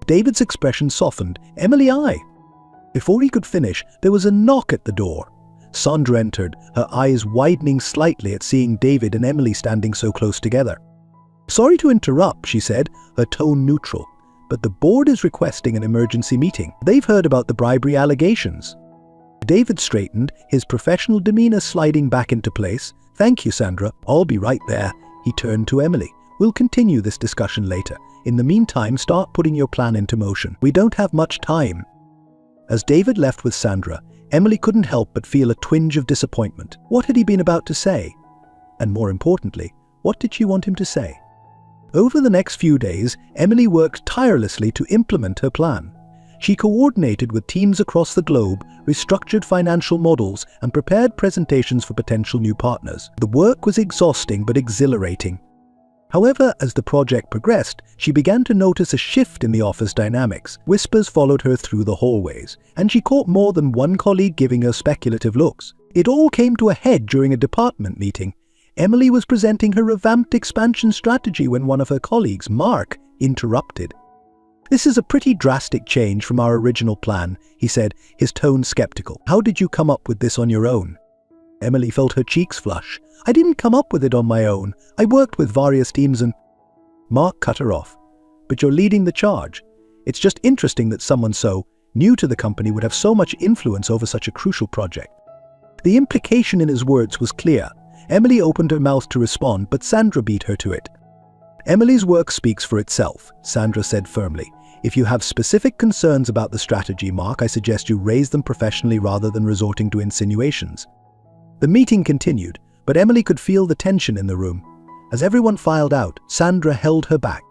David's expression softened. Emily, I. Before he could finish, there was a knock at the door. Sandra entered, her eyes widening slightly at seeing David and Emily standing so close together. "Sorry to interrupt," she said, her tone neutral, "but the board is requesting an emergency meeting. They've heard about the bribery allegations." David straightened, his professional demeanor sliding back into place. "Thank you, Sandra. I'll be right there." He turned to Emily. "We'll continue this discussion later. In the meantime, start putting your plan into motion. We don't have much time." As David left with Sandra, Emily couldn't help but feel a twinge of disappointment. What had he been about to say? And more importantly, what did she want him to say? Over the next few days, Emily worked tirelessly to implement her plan. She coordinated with teams across the globe, restructured financial models, and prepared presentations for potential new partners. The work was exhausting but exhilarating. However, as the project progressed, she began to notice a shift in the office dynamics. Whispers followed her through the hallways, and she caught more than one colleague giving her speculative looks. It all came to a head during a department meeting. Emily was presenting her revamped expansion strategy when one of her colleagues, Mark, interrupted. "This is a pretty drastic change from our original plan," he said, his tone skeptical. "How did you come up with this on your own?" Emily felt her cheeks flush. "I didn't come up with it on my own. I worked with various teams and—" Mark cut her off. "But you're leading the charge. It's just interesting that someone so new to the company would have so much influence over such a crucial project." The implication in his words was clear. Emily opened her mouth to respond, but Sandra beat her to it. "Emily's work speaks for itself," Sandra said firmly. "If you have specific concerns about the strategy, Mark, I suggest you raise them professionally rather than resorting to insinuations." The meeting continued, but Emily could feel the tension in the room. As everyone filed out, Sandra held her back.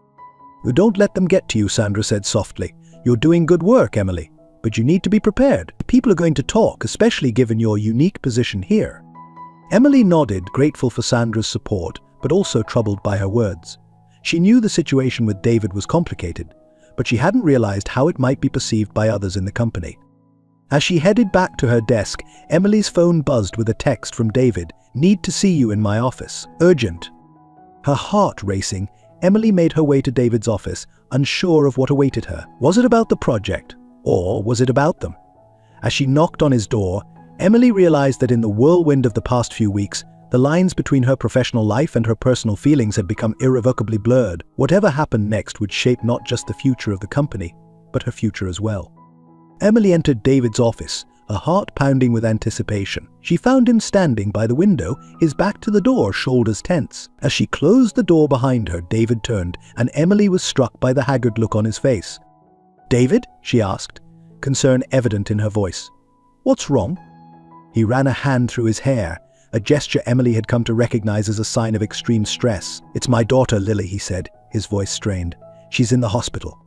"Don't let them get to you," Sandra said softly. "You're doing good work, Emily, but you need to be prepared. People are going to talk, especially given your unique position here." Emily nodded, grateful for Sandra's support, but also troubled by her words. She knew the situation with David was complicated, but she hadn't realized how it might be perceived by others in the company. As she headed back to her desk, Emily's phone buzzed with a text from David. "Need to see you in my office. Urgent." Her heart racing, Emily made her way to David's office, unsure of what awaited her. Was it about the project, or was it about them? As she knocked on his door, Emily realized that in the whirlwind of the past few weeks, the lines between her professional life and her personal feelings had become irrevocably blurred. Whatever happened next would shape not just the future of the company, but her future as well. Emily entered David's office, her heart pounding with anticipation. She found him standing by the window, his back to the door, shoulders tense. As she closed the door behind her, David turned, and Emily was struck by the haggard look on his face. "David?" she asked, concern evident in her voice. "What's wrong?" He ran a hand through his hair, a gesture Emily had come to recognize as a sign of extreme stress. "It's my daughter, Lily," he said, his voice strained. "She's in the hospital."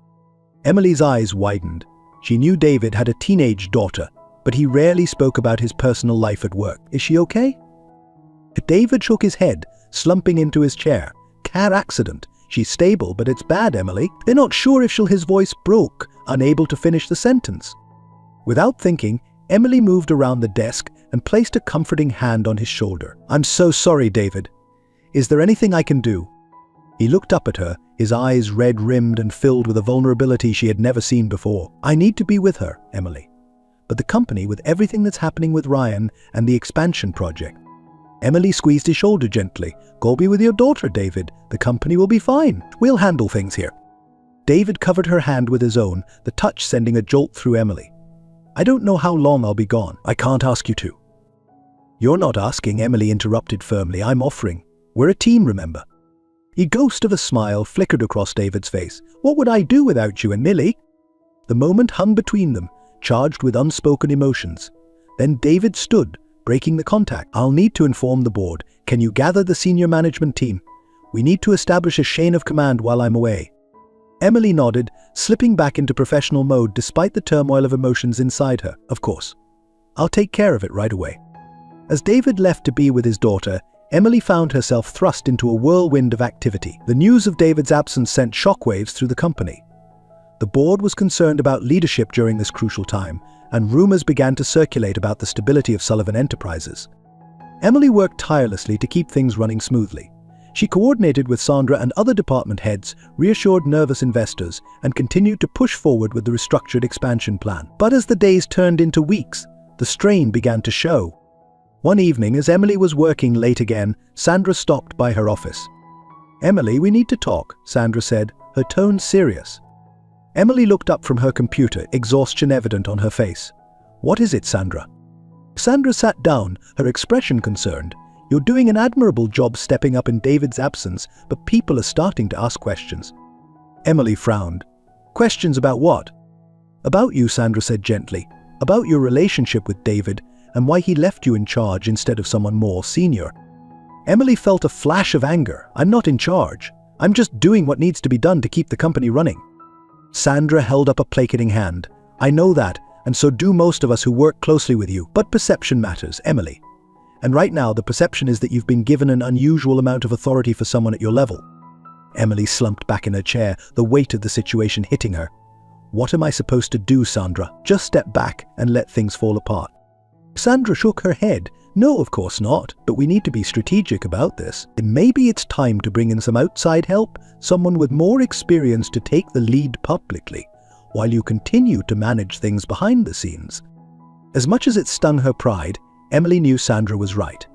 Emily's eyes widened. She knew David had a teenage daughter, but he rarely spoke about his personal life at work. "Is she okay?" David shook his head, slumping into his chair. "Car accident. She's stable, but it's bad, Emily." "They're not sure if she'll—" His voice broke, unable to finish the sentence. Without thinking, Emily moved around the desk and placed a comforting hand on his shoulder. "I'm so sorry, David. Is there anything I can do?" He looked up at her, his eyes red-rimmed and filled with a vulnerability she had never seen before. "I need to be with her, Emily. But the company, with everything that's happening with Ryan and the expansion project—" Emily squeezed his shoulder gently. "Go be with your daughter, David. The company will be fine. We'll handle things here." David covered her hand with his own, the touch sending a jolt through Emily. "I don't know how long I'll be gone. I can't ask you to." "You're not asking," Emily interrupted firmly. "I'm offering. We're a team, remember?" A ghost of a smile flickered across David's face. "What would I do without you and Millie?" The moment hung between them, charged with unspoken emotions. Then David stood, breaking the contact. "I'll need to inform the board. Can you gather the senior management team? We need to establish a chain of command while I'm away." Emily nodded, slipping back into professional mode despite the turmoil of emotions inside her. "Of course. I'll take care of it right away." As David left to be with his daughter, Emily found herself thrust into a whirlwind of activity. The news of David's absence sent shockwaves through the company. The board was concerned about leadership during this crucial time, and rumors began to circulate about the stability of Sullivan Enterprises. Emily worked tirelessly to keep things running smoothly. She coordinated with Sandra and other department heads, reassured nervous investors, and continued to push forward with the restructured expansion plan. But as the days turned into weeks, the strain began to show. One evening, as Emily was working late again, Sandra stopped by her office. "Emily, we need to talk," Sandra said, her tone serious. Emily looked up from her computer, exhaustion evident on her face. "What is it, Sandra?" Sandra sat down, her expression concerned. "You're doing an admirable job stepping up in David's absence, but people are starting to ask questions." Emily frowned. "Questions about what?" "About you," Sandra said gently. "About your relationship with David and why he left you in charge instead of someone more senior." Emily felt a flash of anger. "I'm not in charge. I'm just doing what needs to be done to keep the company running." Sandra held up a placating hand. "I know that, and so do most of us who work closely with you. But perception matters, Emily. And right now, the perception is that you've been given an unusual amount of authority for someone at your level." Emily slumped back in her chair, the weight of the situation hitting her. "What am I supposed to do, Sandra? Just step back and let things fall apart?" Sandra shook her head. "No, of course not, but we need to be strategic about this. Maybe it's time to bring in some outside help, someone with more experience to take the lead publicly, while you continue to manage things behind the scenes." As much as it stung her pride, Emily knew Sandra was right.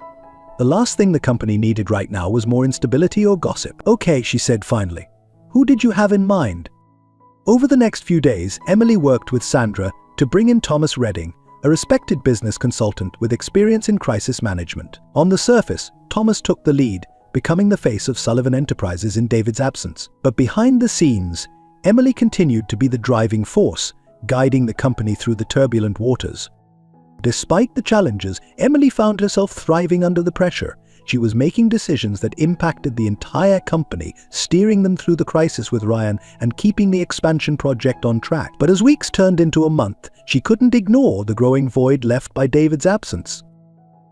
The last thing the company needed right now was more instability or gossip. "Okay," she said finally. "Who did you have in mind?" Over the next few days, Emily worked with Sandra to bring in Thomas Redding, a respected business consultant with experience in crisis management. On the surface, Thomas took the lead, becoming the face of Sullivan Enterprises in David's absence. But behind the scenes, Emily continued to be the driving force, guiding the company through the turbulent waters. Despite the challenges, Emily found herself thriving under the pressure. She was making decisions that impacted the entire company, steering them through the crisis with Ryan and keeping the expansion project on track. But as weeks turned into a month, she couldn't ignore the growing void left by David's absence.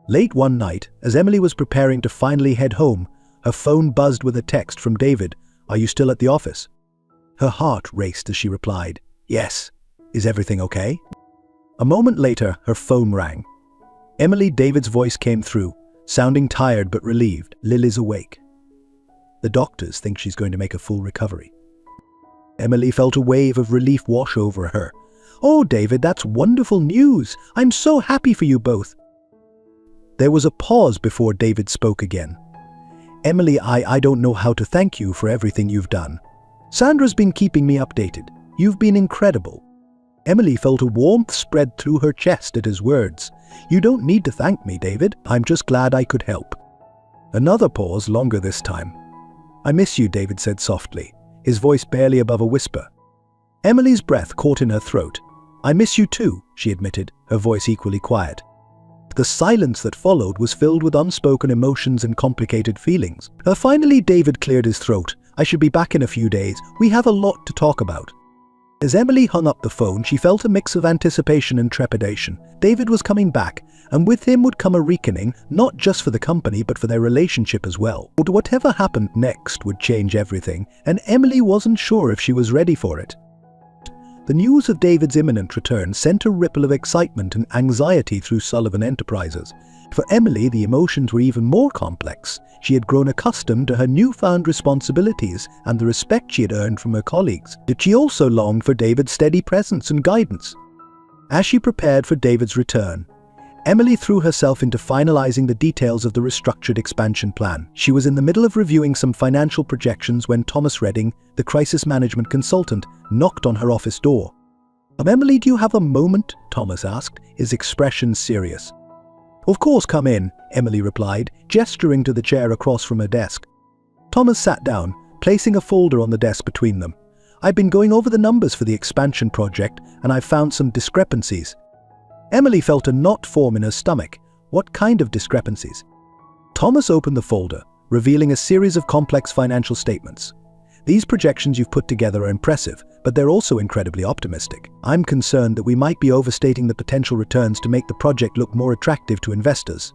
Late one night, as Emily was preparing to finally head home, her phone buzzed with a text from David. "Are you still at the office?" Her heart raced as she replied, "Yes. Is everything okay?" A moment later, her phone rang. Emily, David's voice came through, sounding tired but relieved. "Lily's awake. The doctors think she's going to make a full recovery." Emily felt a wave of relief wash over her. "Oh, David, that's wonderful news. I'm so happy for you both." There was a pause before David spoke again. "Emily, I don't know how to thank you for everything you've done. Sandra's been keeping me updated. You've been incredible." Emily felt a warmth spread through her chest at his words. "You don't need to thank me, David. I'm just glad I could help." Another pause, longer this time. "I miss you," David said softly, his voice barely above a whisper. Emily's breath caught in her throat. "I miss you too," she admitted, her voice equally quiet. The silence that followed was filled with unspoken emotions and complicated feelings. Finally, David cleared his throat. "I should be back in a few days. We have a lot to talk about." As Emily hung up the phone, she felt a mix of anticipation and trepidation. David was coming back, and with him would come a reckoning, not just for the company, but for their relationship as well. But whatever happened next would change everything, and Emily wasn't sure if she was ready for it. The news of David's imminent return sent a ripple of excitement and anxiety through Sullivan Enterprises. For Emily, the emotions were even more complex. She had grown accustomed to her newfound responsibilities and the respect she had earned from her colleagues. But she also longed for David's steady presence and guidance. As she prepared for David's return, Emily threw herself into finalizing the details of the restructured expansion plan. She was in the middle of reviewing some financial projections when Thomas Redding, the crisis management consultant, knocked on her office door. "Emily, do you have a moment?" Thomas asked, his expression serious. "Of course, come in," Emily replied, gesturing to the chair across from her desk. Thomas sat down, placing a folder on the desk between them. "I've been going over the numbers for the expansion project, and I've found some discrepancies." Emily felt a knot form in her stomach. What kind of discrepancies? Thomas opened the folder, revealing a series of complex financial statements. "These projections you've put together are impressive, but they're also incredibly optimistic. I'm concerned that we might be overstating the potential returns to make the project look more attractive to investors."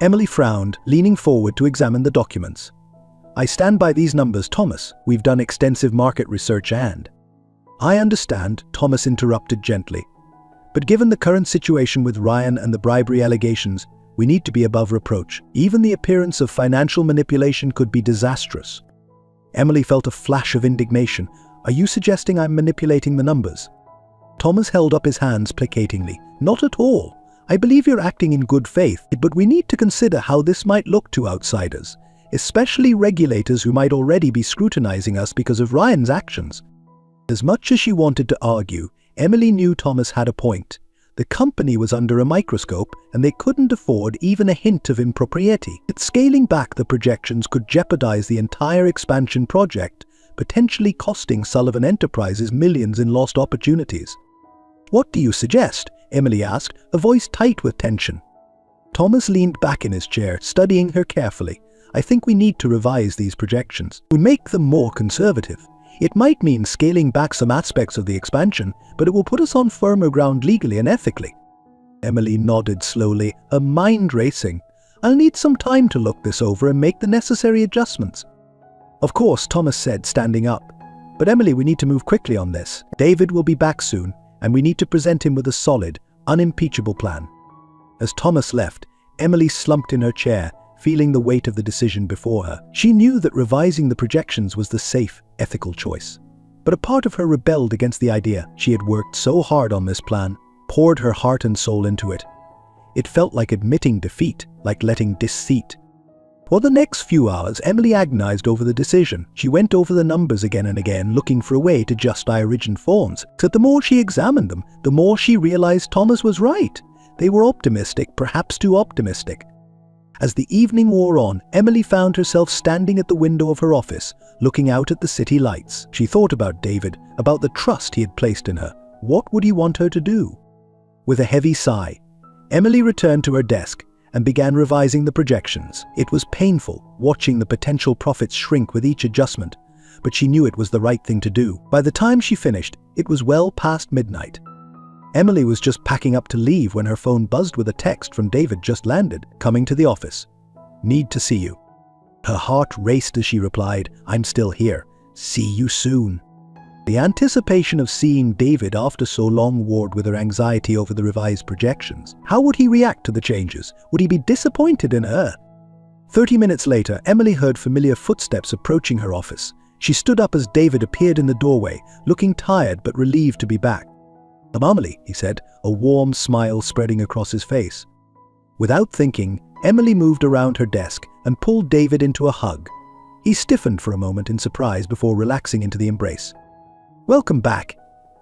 Emily frowned, leaning forward to examine the documents. "I stand by these numbers, Thomas. We've done extensive market research and—" "I understand," Thomas interrupted gently. "But given the current situation with Ryan and the bribery allegations, we need to be above reproach. Even the appearance of financial manipulation could be disastrous." Emily felt a flash of indignation. "Are you suggesting I'm manipulating the numbers?" Thomas held up his hands placatingly. "Not at all. I believe you're acting in good faith, but we need to consider how this might look to outsiders, especially regulators who might already be scrutinizing us because of Ryan's actions. As much as she wanted to argue, Emily knew Thomas had a point. The company was under a microscope and they couldn't afford even a hint of impropriety. Scaling back the projections could jeopardize the entire expansion project, potentially costing Sullivan Enterprises millions in lost opportunities. "What do you suggest?" Emily asked, a voice tight with tension. Thomas leaned back in his chair, studying her carefully. "I think we need to revise these projections. We make them more conservative. It might mean scaling back some aspects of the expansion, but it will put us on firmer ground legally and ethically." Emily nodded slowly, her mind racing. "I'll need some time to look this over and make the necessary adjustments." "Of course," Thomas said, standing up. "But Emily, we need to move quickly on this. David will be back soon, and we need to present him with a solid, unimpeachable plan." As Thomas left, Emily slumped in her chair, feeling the weight of the decision before her. She knew that revising the projections was the safe, ethical choice. But a part of her rebelled against the idea. She had worked so hard on this plan, poured her heart and soul into it. It felt like admitting defeat, like letting deceit. For the next few hours, Emily agonized over the decision. She went over the numbers again and again, looking for a way to justify original forms. But the more she examined them, the more she realized Thomas was right. They were optimistic, perhaps too optimistic. As the evening wore on, Emily found herself standing at the window of her office, looking out at the city lights. She thought about David, about the trust he had placed in her. What would he want her to do? With a heavy sigh, Emily returned to her desk and began revising the projections. It was painful, watching the potential profits shrink with each adjustment, but she knew it was the right thing to do. By the time she finished, it was well past midnight. Emily was just packing up to leave when her phone buzzed with a text from David just landed, coming to the office. "Need to see you." Her heart raced as she replied, "I'm still here. See you soon." The anticipation of seeing David after so long warred with her anxiety over the revised projections. How would he react to the changes? Would he be disappointed in her? 30 minutes later, Emily heard familiar footsteps approaching her office. She stood up as David appeared in the doorway, looking tired but relieved to be back. "Emily," he said, a warm smile spreading across his face. Without thinking, Emily moved around her desk and pulled David into a hug. He stiffened for a moment in surprise before relaxing into the embrace. "Welcome back,"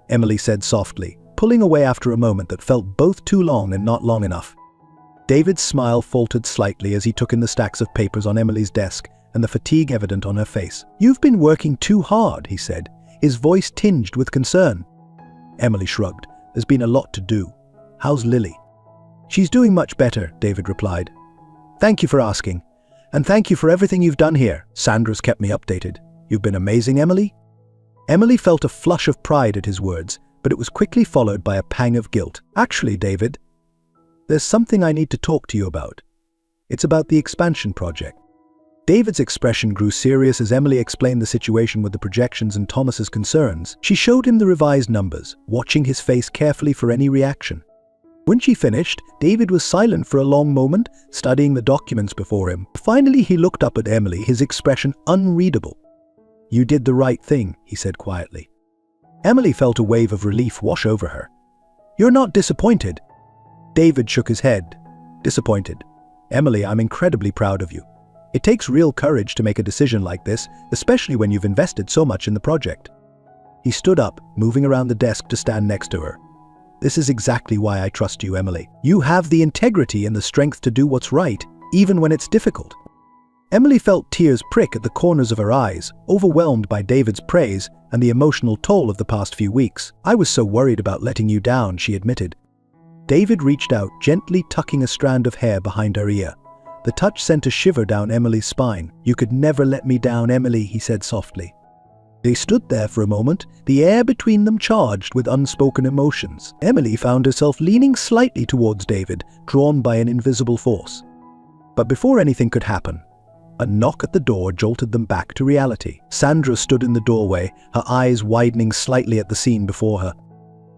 Emily said softly, pulling away after a moment that felt both too long and not long enough. David's smile faltered slightly as he took in the stacks of papers on Emily's desk and the fatigue evident on her face. "You've been working too hard," he said, his voice tinged with concern. Emily shrugged. "There's been a lot to do. How's Lily?" "She's doing much better," David replied. "Thank you for asking. And thank you for everything you've done here. Sandra's kept me updated. You've been amazing, Emily." Emily felt a flush of pride at his words, but it was quickly followed by a pang of guilt. "Actually, David, there's something I need to talk to you about. It's about the expansion project." David's expression grew serious as Emily explained the situation with the projections and Thomas's concerns. She showed him the revised numbers, watching his face carefully for any reaction. When she finished, David was silent for a long moment, studying the documents before him. Finally, he looked up at Emily, his expression unreadable. "You did the right thing," he said quietly. Emily felt a wave of relief wash over her. "You're not disappointed?" David shook his head. "Disappointed. Emily, I'm incredibly proud of you. It takes real courage to make a decision like this, especially when you've invested so much in the project." He stood up, moving around the desk to stand next to her. "This is exactly why I trust you, Emily. You have the integrity and the strength to do what's right, even when it's difficult." Emily felt tears prick at the corners of her eyes, overwhelmed by David's praise and the emotional toll of the past few weeks. "I was so worried about letting you down," she admitted. David reached out, gently tucking a strand of hair behind her ear. The touch sent a shiver down Emily's spine. "You could never let me down, Emily," he said softly. They stood there for a moment, the air between them charged with unspoken emotions. Emily found herself leaning slightly towards David, drawn by an invisible force. But before anything could happen, a knock at the door jolted them back to reality. Sandra stood in the doorway, her eyes widening slightly at the scene before her.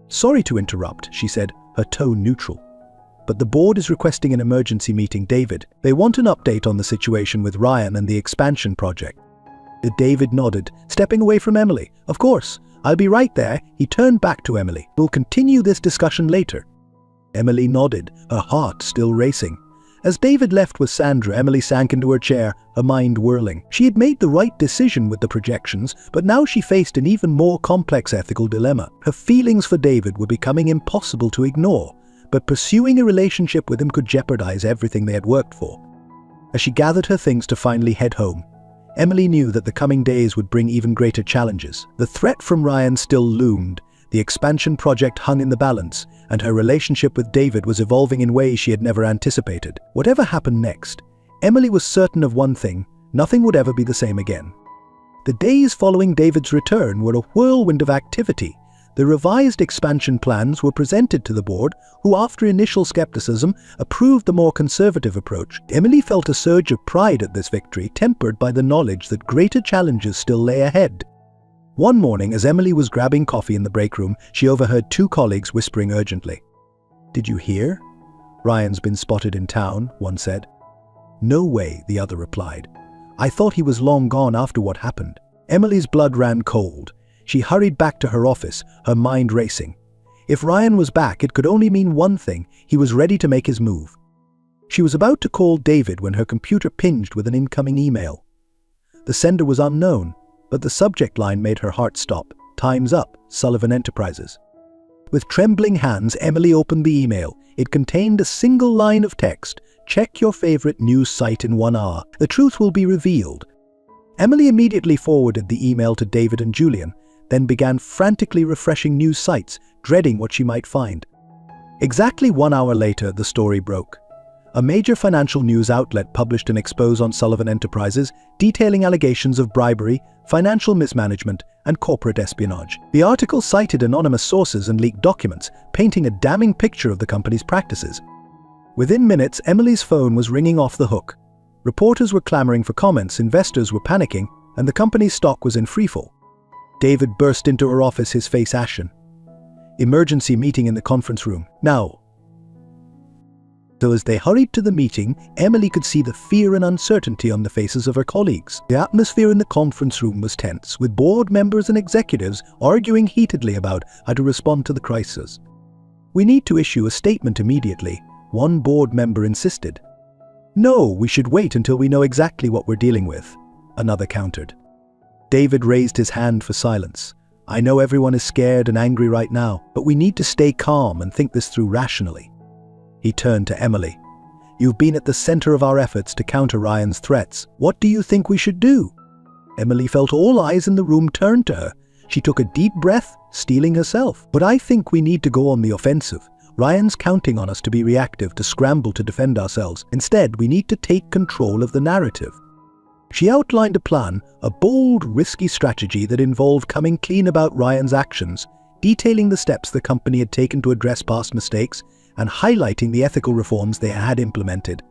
"Sorry to interrupt," she said, her tone neutral. "But the board is requesting an emergency meeting, David. They want an update on the situation with Ryan and the expansion project." David nodded, stepping away from Emily. "Of course, I'll be right there." He turned back to Emily. "We'll continue this discussion later." Emily nodded, her heart still racing. As David left with Sandra, Emily sank into her chair, her mind whirling. She had made the right decision with the projections, but now she faced an even more complex ethical dilemma. Her feelings for David were becoming impossible to ignore, but pursuing a relationship with him could jeopardize everything they had worked for. As she gathered her things to finally head home, Emily knew that the coming days would bring even greater challenges. The threat from Ryan still loomed, the expansion project hung in the balance, and her relationship with David was evolving in ways she had never anticipated. Whatever happened next, Emily was certain of one thing: nothing would ever be the same again. The days following David's return were a whirlwind of activity. The revised expansion plans were presented to the board, who, after initial skepticism, approved the more conservative approach. Emily felt a surge of pride at this victory, tempered by the knowledge that greater challenges still lay ahead. One morning, as Emily was grabbing coffee in the break room, she overheard two colleagues whispering urgently. "Did you hear? Ryan's been spotted in town," one said. "No way," the other replied. "I thought he was long gone after what happened." Emily's blood ran cold. She hurried back to her office, her mind racing. If Ryan was back, it could only mean one thing: he was ready to make his move. She was about to call David when her computer pinged with an incoming email. The sender was unknown, but the subject line made her heart stop. "Time's up, Sullivan Enterprises." With trembling hands, Emily opened the email. It contained a single line of text: "Check your favorite news site in 1 hour. The truth will be revealed." Emily immediately forwarded the email to David and Julian, then began frantically refreshing news sites, dreading what she might find. Exactly 1 hour later, the story broke. A major financial news outlet published an expose on Sullivan Enterprises, detailing allegations of bribery, financial mismanagement, and corporate espionage. The article cited anonymous sources and leaked documents, painting a damning picture of the company's practices. Within minutes, Emily's phone was ringing off the hook. Reporters were clamoring for comments, investors were panicking, and the company's stock was in freefall. David burst into her office, his face ashen. "Emergency meeting in the conference room. Now." So as they hurried to the meeting, Emily could see the fear and uncertainty on the faces of her colleagues. The atmosphere in the conference room was tense, with board members and executives arguing heatedly about how to respond to the crisis. "We need to issue a statement immediately," one board member insisted. "No, we should wait until we know exactly what we're dealing with," another countered. David raised his hand for silence. "I know everyone is scared and angry right now, but we need to stay calm and think this through rationally." He turned to Emily. "You've been at the center of our efforts to counter Ryan's threats. What do you think we should do?" Emily felt all eyes in the room turn to her. She took a deep breath, steeling herself. "But I think we need to go on the offensive. Ryan's counting on us to be reactive, to scramble to defend ourselves. Instead, we need to take control of the narrative." She outlined a plan, a bold, risky strategy that involved coming clean about Ryan's actions, detailing the steps the company had taken to address past mistakes, and highlighting the ethical reforms they had implemented.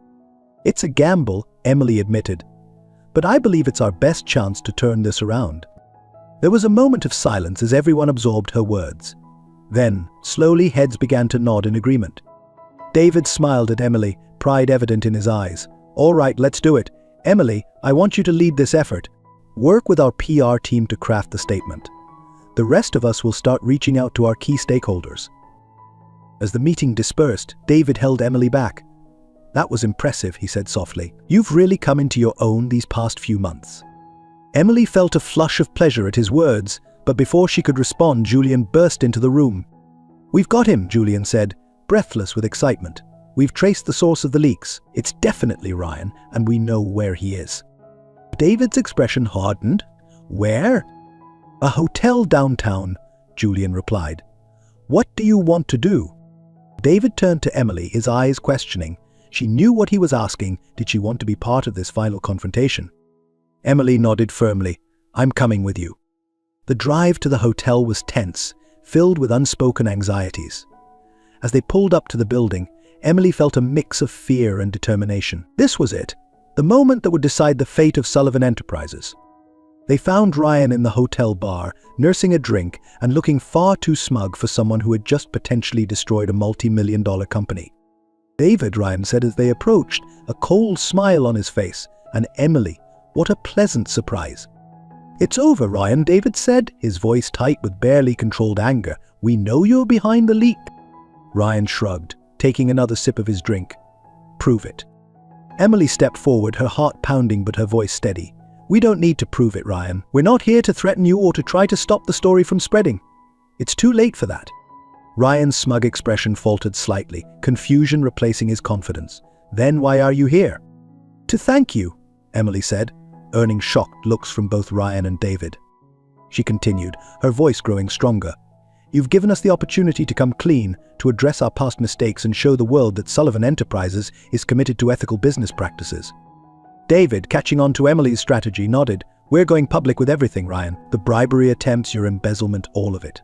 "It's a gamble," Emily admitted, "but I believe it's our best chance to turn this around." There was a moment of silence as everyone absorbed her words. Then, slowly, heads began to nod in agreement. David smiled at Emily, pride evident in his eyes. "All right, let's do it. Emily, I want you to lead this effort. Work with our PR team to craft the statement. The rest of us will start reaching out to our key stakeholders." As the meeting dispersed, David held Emily back. "That was impressive," he said softly. "You've really come into your own these past few months." Emily felt a flush of pleasure at his words, but before she could respond, Julian burst into the room. "We've got him," Julian said, breathless with excitement. "We've traced the source of the leaks. It's definitely Ryan, and we know where he is." David's expression hardened. "Where?" "A hotel downtown," Julian replied. "What do you want to do?" David turned to Emily, his eyes questioning. She knew what he was asking. Did she want to be part of this final confrontation? Emily nodded firmly. "I'm coming with you." The drive to the hotel was tense, filled with unspoken anxieties. As they pulled up to the building, Emily felt a mix of fear and determination. This was it, the moment that would decide the fate of Sullivan Enterprises. They found Ryan in the hotel bar, nursing a drink and looking far too smug for someone who had just potentially destroyed a multi-million-dollar company. "David," Ryan said as they approached, a cold smile on his face. And Emily, what a pleasant surprise. "It's over, Ryan," David said, his voice tight with barely controlled anger. "We know you're behind the leak." Ryan shrugged. taking another sip of his drink. "Prove it." Emily stepped forward, her heart pounding but her voice steady. "We don't need to prove it, Ryan. We're not here to threaten you or to try to stop the story from spreading. It's too late for that." Ryan's smug expression faltered slightly, confusion replacing his confidence. "Then why are you here?" "To thank you," Emily said, earning shocked looks from both Ryan and David. She continued, her voice growing stronger. "You've given us the opportunity to come clean, to address our past mistakes and show the world that Sullivan Enterprises is committed to ethical business practices." David, catching on to Emily's strategy, nodded. "We're going public with everything, Ryan. The bribery attempts, your embezzlement, all of it.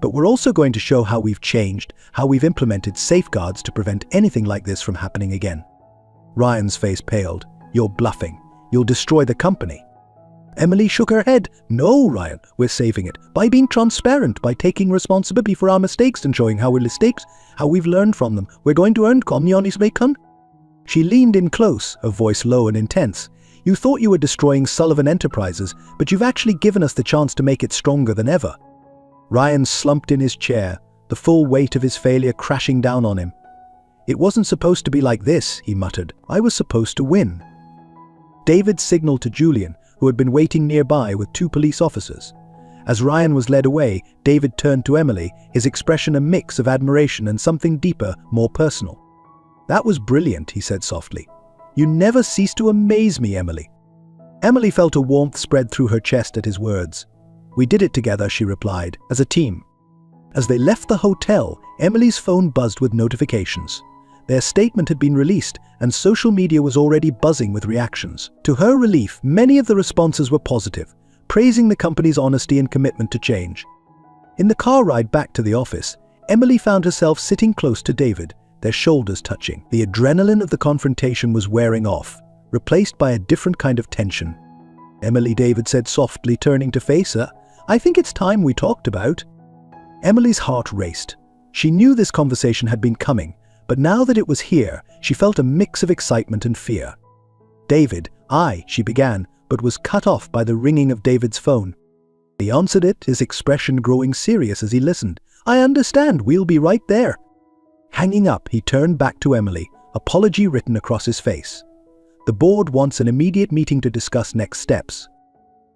But we're also going to show how we've changed, how we've implemented safeguards to prevent anything like this from happening again." Ryan's face paled. "You're bluffing. You'll destroy the company." Emily shook her head. "No, Ryan, we're saving it. By being transparent, by taking responsibility for our mistakes and showing how we've learned from them. We're going to earn communist bacon." She leaned in close, her voice low and intense. "You thought you were destroying Sullivan Enterprises, but you've actually given us the chance to make it stronger than ever." Ryan slumped in his chair, the full weight of his failure crashing down on him. "It wasn't supposed to be like this," he muttered. "I was supposed to win." David signaled to Julian, who had been waiting nearby with 2 police officers. As Ryan was led away, David turned to Emily, his expression a mix of admiration and something deeper, more personal. "That was brilliant," he said softly. "You never cease to amaze me, Emily." Emily felt a warmth spread through her chest at his words. "We did it together," she replied, "as a team." As they left the hotel, Emily's phone buzzed with notifications. Their statement had been released, and social media was already buzzing with reactions. To her relief, many of the responses were positive, praising the company's honesty and commitment to change. In the car ride back to the office, Emily found herself sitting close to David, their shoulders touching. The adrenaline of the confrontation was wearing off, replaced by a different kind of tension. "Emily," David said softly, turning to face her, "I think it's time we talked about." Emily's heart raced. She knew this conversation had been coming, but now that it was here, she felt a mix of excitement and fear. "David, she began, but was cut off by the ringing of David's phone. He answered it, his expression growing serious as he listened. "I understand, we'll be right there." Hanging up, he turned back to Emily, apology written across his face. "The board wants an immediate meeting to discuss next steps."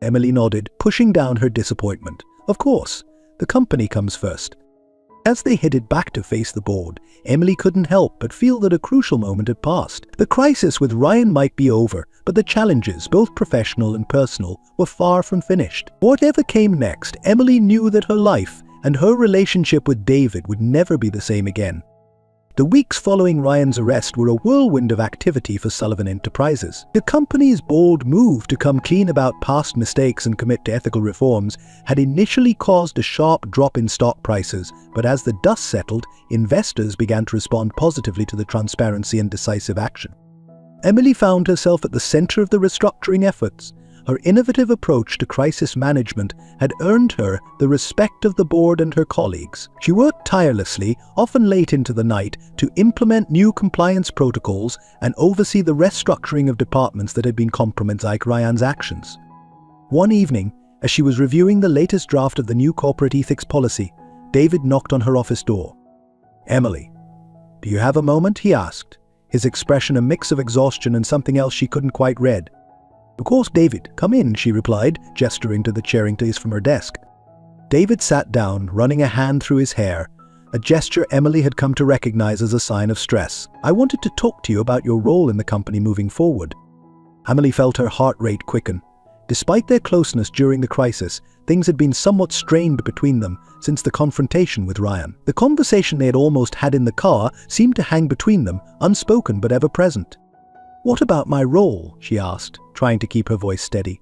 Emily nodded, pushing down her disappointment. "Of course, the company comes first." As they headed back to face the board, Emily couldn't help but feel that a crucial moment had passed. The crisis with Ryan might be over, but the challenges, both professional and personal, were far from finished. Whatever came next, Emily knew that her life and her relationship with David would never be the same again. The weeks following Ryan's arrest were a whirlwind of activity for Sullivan Enterprises. The company's bold move to come clean about past mistakes and commit to ethical reforms had initially caused a sharp drop in stock prices, but as the dust settled, investors began to respond positively to the transparency and decisive action. Emily found herself at the center of the restructuring efforts. Her innovative approach to crisis management had earned her the respect of the board and her colleagues. She worked tirelessly, often late into the night, to implement new compliance protocols and oversee the restructuring of departments that had been compromised by Ryan's actions. One evening, as she was reviewing the latest draft of the new corporate ethics policy, David knocked on her office door. "Emily, do you have a moment?" he asked, his expression a mix of exhaustion and something else she couldn't quite read. "Of course, David, come in," she replied, gesturing to the chairing place from her desk. David sat down, running a hand through his hair, a gesture Emily had come to recognize as a sign of stress. "I wanted to talk to you about your role in the company moving forward." Emily felt her heart rate quicken. Despite their closeness during the crisis, things had been somewhat strained between them since the confrontation with Ryan. The conversation they had almost had in the car seemed to hang between them, unspoken but ever present. "What about my role?" she asked, trying to keep her voice steady.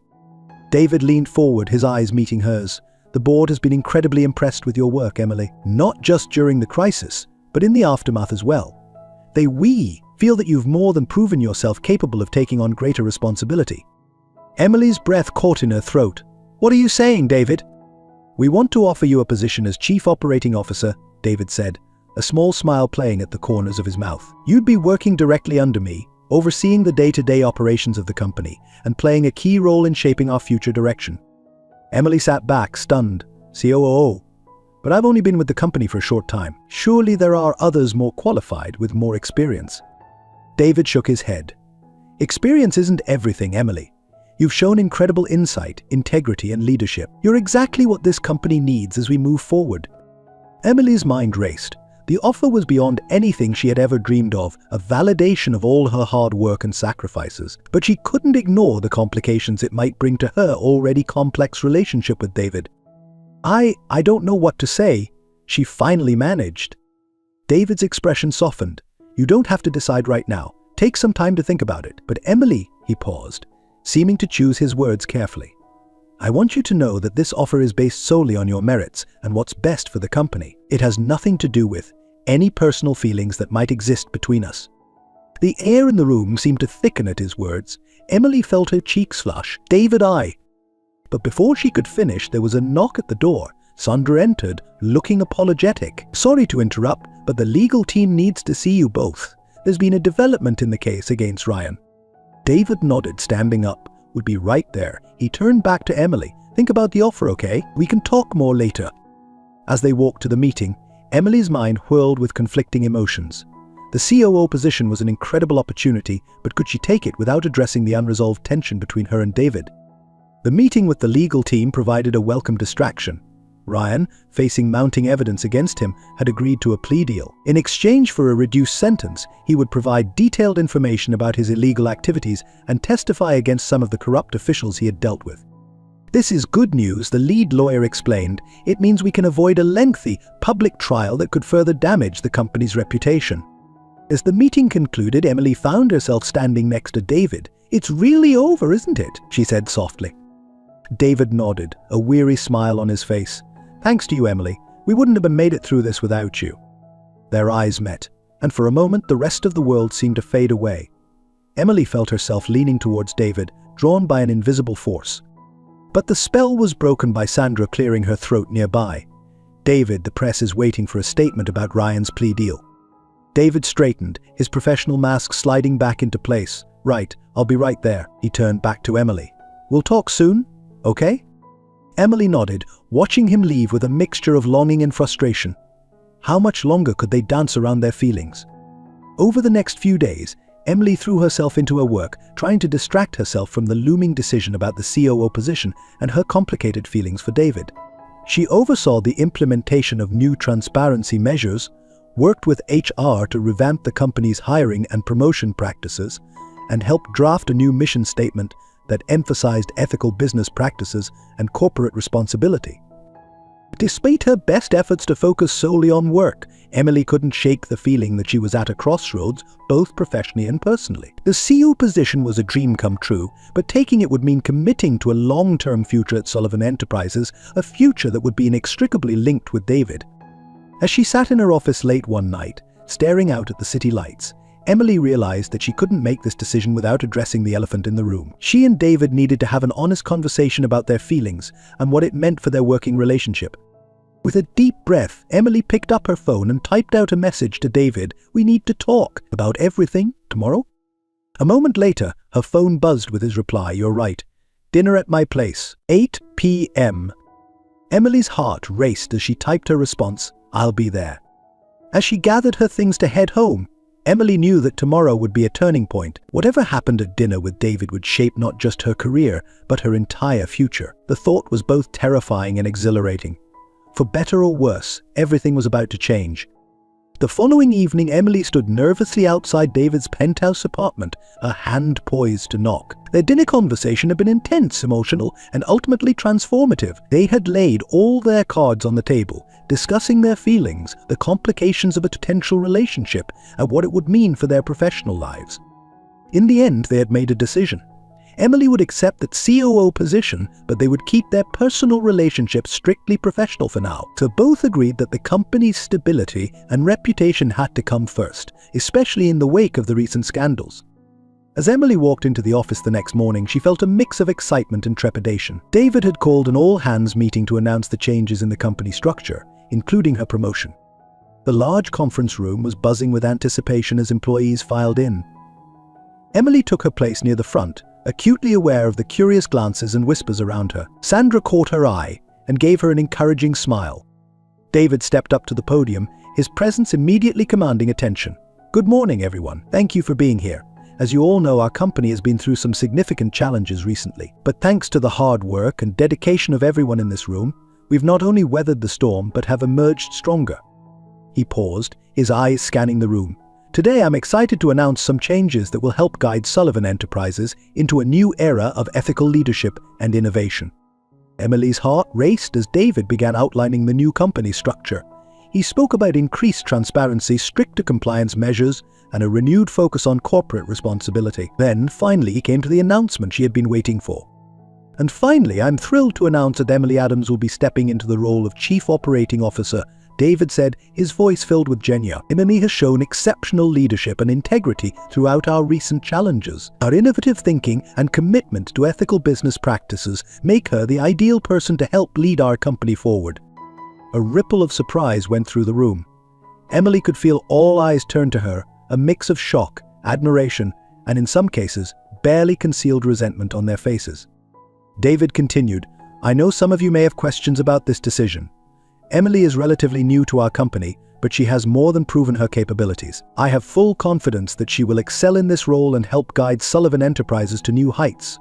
David leaned forward, his eyes meeting hers. "The board has been incredibly impressed with your work, Emily. Not just during the crisis, but in the aftermath as well. We feel that you've more than proven yourself capable of taking on greater responsibility." Emily's breath caught in her throat. "What are you saying, David?" "We want to offer you a position as Chief Operating Officer," David said, a small smile playing at the corners of his mouth. "You'd be working directly under me, overseeing the day-to-day operations of the company and playing a key role in shaping our future direction." Emily sat back, stunned. "COO? but I've only been with the company for a short time. Surely there are others more qualified with more experience." David shook his head. "Experience isn't everything, Emily. You've shown incredible insight, integrity, and leadership. You're exactly what this company needs as we move forward." Emily's mind raced. The offer was beyond anything she had ever dreamed of, a validation of all her hard work and sacrifices. But she couldn't ignore the complications it might bring to her already complex relationship with David. I don't know what to say," she finally managed. David's expression softened. "You don't have to decide right now. Take some time to think about it." "But Emily," he paused, seeming to choose his words carefully. "I want you to know that this offer is based solely on your merits and what's best for the company. It has nothing to do with any personal feelings that might exist between us." The air in the room seemed to thicken at his words. Emily felt her cheeks flush. "David, But before she could finish, there was a knock at the door. Sandra entered, looking apologetic. "Sorry to interrupt, but the legal team needs to see you both. There's been a development in the case against Ryan." David nodded, standing up. "Would be right there." He turned back to Emily. "Think about the offer, okay? We can talk more later." As they walked to the meeting, Emily's mind whirled with conflicting emotions. The COO position was an incredible opportunity, but could she take it without addressing the unresolved tension between her and David? The meeting with the legal team provided a welcome distraction. Ryan, facing mounting evidence against him, had agreed to a plea deal. In exchange for a reduced sentence, he would provide detailed information about his illegal activities and testify against some of the corrupt officials he had dealt with. "This is good news," the lead lawyer explained. "It means we can avoid a lengthy, public trial that could further damage the company's reputation." As the meeting concluded, Emily found herself standing next to David. "It's really over, isn't it?" she said softly. David nodded, a weary smile on his face. "Thanks to you, Emily. We wouldn't have made it through this without you." Their eyes met, and for a moment the rest of the world seemed to fade away. Emily felt herself leaning towards David, drawn by an invisible force. But the spell was broken by Sandra clearing her throat nearby. "David, the press is waiting for a statement about Ryan's plea deal." David straightened, his professional mask sliding back into place. "Right, I'll be right there." He turned back to Emily. "We'll talk soon, okay?" Emily nodded, watching him leave with a mixture of longing and frustration. How much longer could they dance around their feelings? Over the next few days, Emily threw herself into her work, trying to distract herself from the looming decision about the COO position and her complicated feelings for David. She oversaw the implementation of new transparency measures, worked with HR to revamp the company's hiring and promotion practices, and helped draft a new mission statement that emphasized ethical business practices and corporate responsibility. Despite her best efforts to focus solely on work, Emily couldn't shake the feeling that she was at a crossroads, both professionally and personally. The CEO position was a dream come true, but taking it would mean committing to a long-term future at Sullivan Enterprises, a future that would be inextricably linked with David. As she sat in her office late one night, staring out at the city lights, Emily realized that she couldn't make this decision without addressing the elephant in the room. She and David needed to have an honest conversation about their feelings and what it meant for their working relationship. With a deep breath, Emily picked up her phone and typed out a message to David. "We need to talk about everything tomorrow." A moment later, her phone buzzed with his reply, "You're right. Dinner at my place, 8 p.m. Emily's heart raced as she typed her response, "I'll be there." As she gathered her things to head home, Emily knew that tomorrow would be a turning point. Whatever happened at dinner with David would shape not just her career, but her entire future. The thought was both terrifying and exhilarating. For better or worse, everything was about to change. The following evening, Emily stood nervously outside David's penthouse apartment, a hand poised to knock. Their dinner conversation had been intense, emotional, and ultimately transformative. They had laid all their cards on the table, discussing their feelings, the complications of a potential relationship, and what it would mean for their professional lives. In the end, they had made a decision. Emily would accept that COO position, but they would keep their personal relationship strictly professional for now. So both agreed that the company's stability and reputation had to come first, especially in the wake of the recent scandals. As Emily walked into the office the next morning, she felt a mix of excitement and trepidation. David had called an all-hands meeting to announce the changes in the company structure, including her promotion. The large conference room was buzzing with anticipation as employees filed in. Emily took her place near the front, acutely aware of the curious glances and whispers around her. Sandra caught her eye and gave her an encouraging smile. David stepped up to the podium, his presence immediately commanding attention. Good morning, everyone. Thank you for being here. As you all know, our company has been through some significant challenges recently. But thanks to the hard work and dedication of everyone in this room, we've not only weathered the storm, but have emerged stronger. He paused, his eyes scanning the room. Today, I'm excited to announce some changes that will help guide Sullivan Enterprises into a new era of ethical leadership and innovation. Emily's heart raced as David began outlining the new company structure. He spoke about increased transparency, stricter compliance measures, and a renewed focus on corporate responsibility. Then, finally, he came to the announcement she had been waiting for. And finally, I'm thrilled to announce that Emily Adams will be stepping into the role of Chief Operating Officer, David said, his voice filled with genuine. Emily has shown exceptional leadership and integrity throughout our recent challenges. Our innovative thinking and commitment to ethical business practices make her the ideal person to help lead our company forward. A ripple of surprise went through the room. Emily could feel all eyes turn to her, a mix of shock, admiration, and in some cases, barely concealed resentment on their faces. David continued, I know some of you may have questions about this decision. Emily is relatively new to our company, but she has more than proven her capabilities. I have full confidence that she will excel in this role and help guide Sullivan Enterprises to new heights.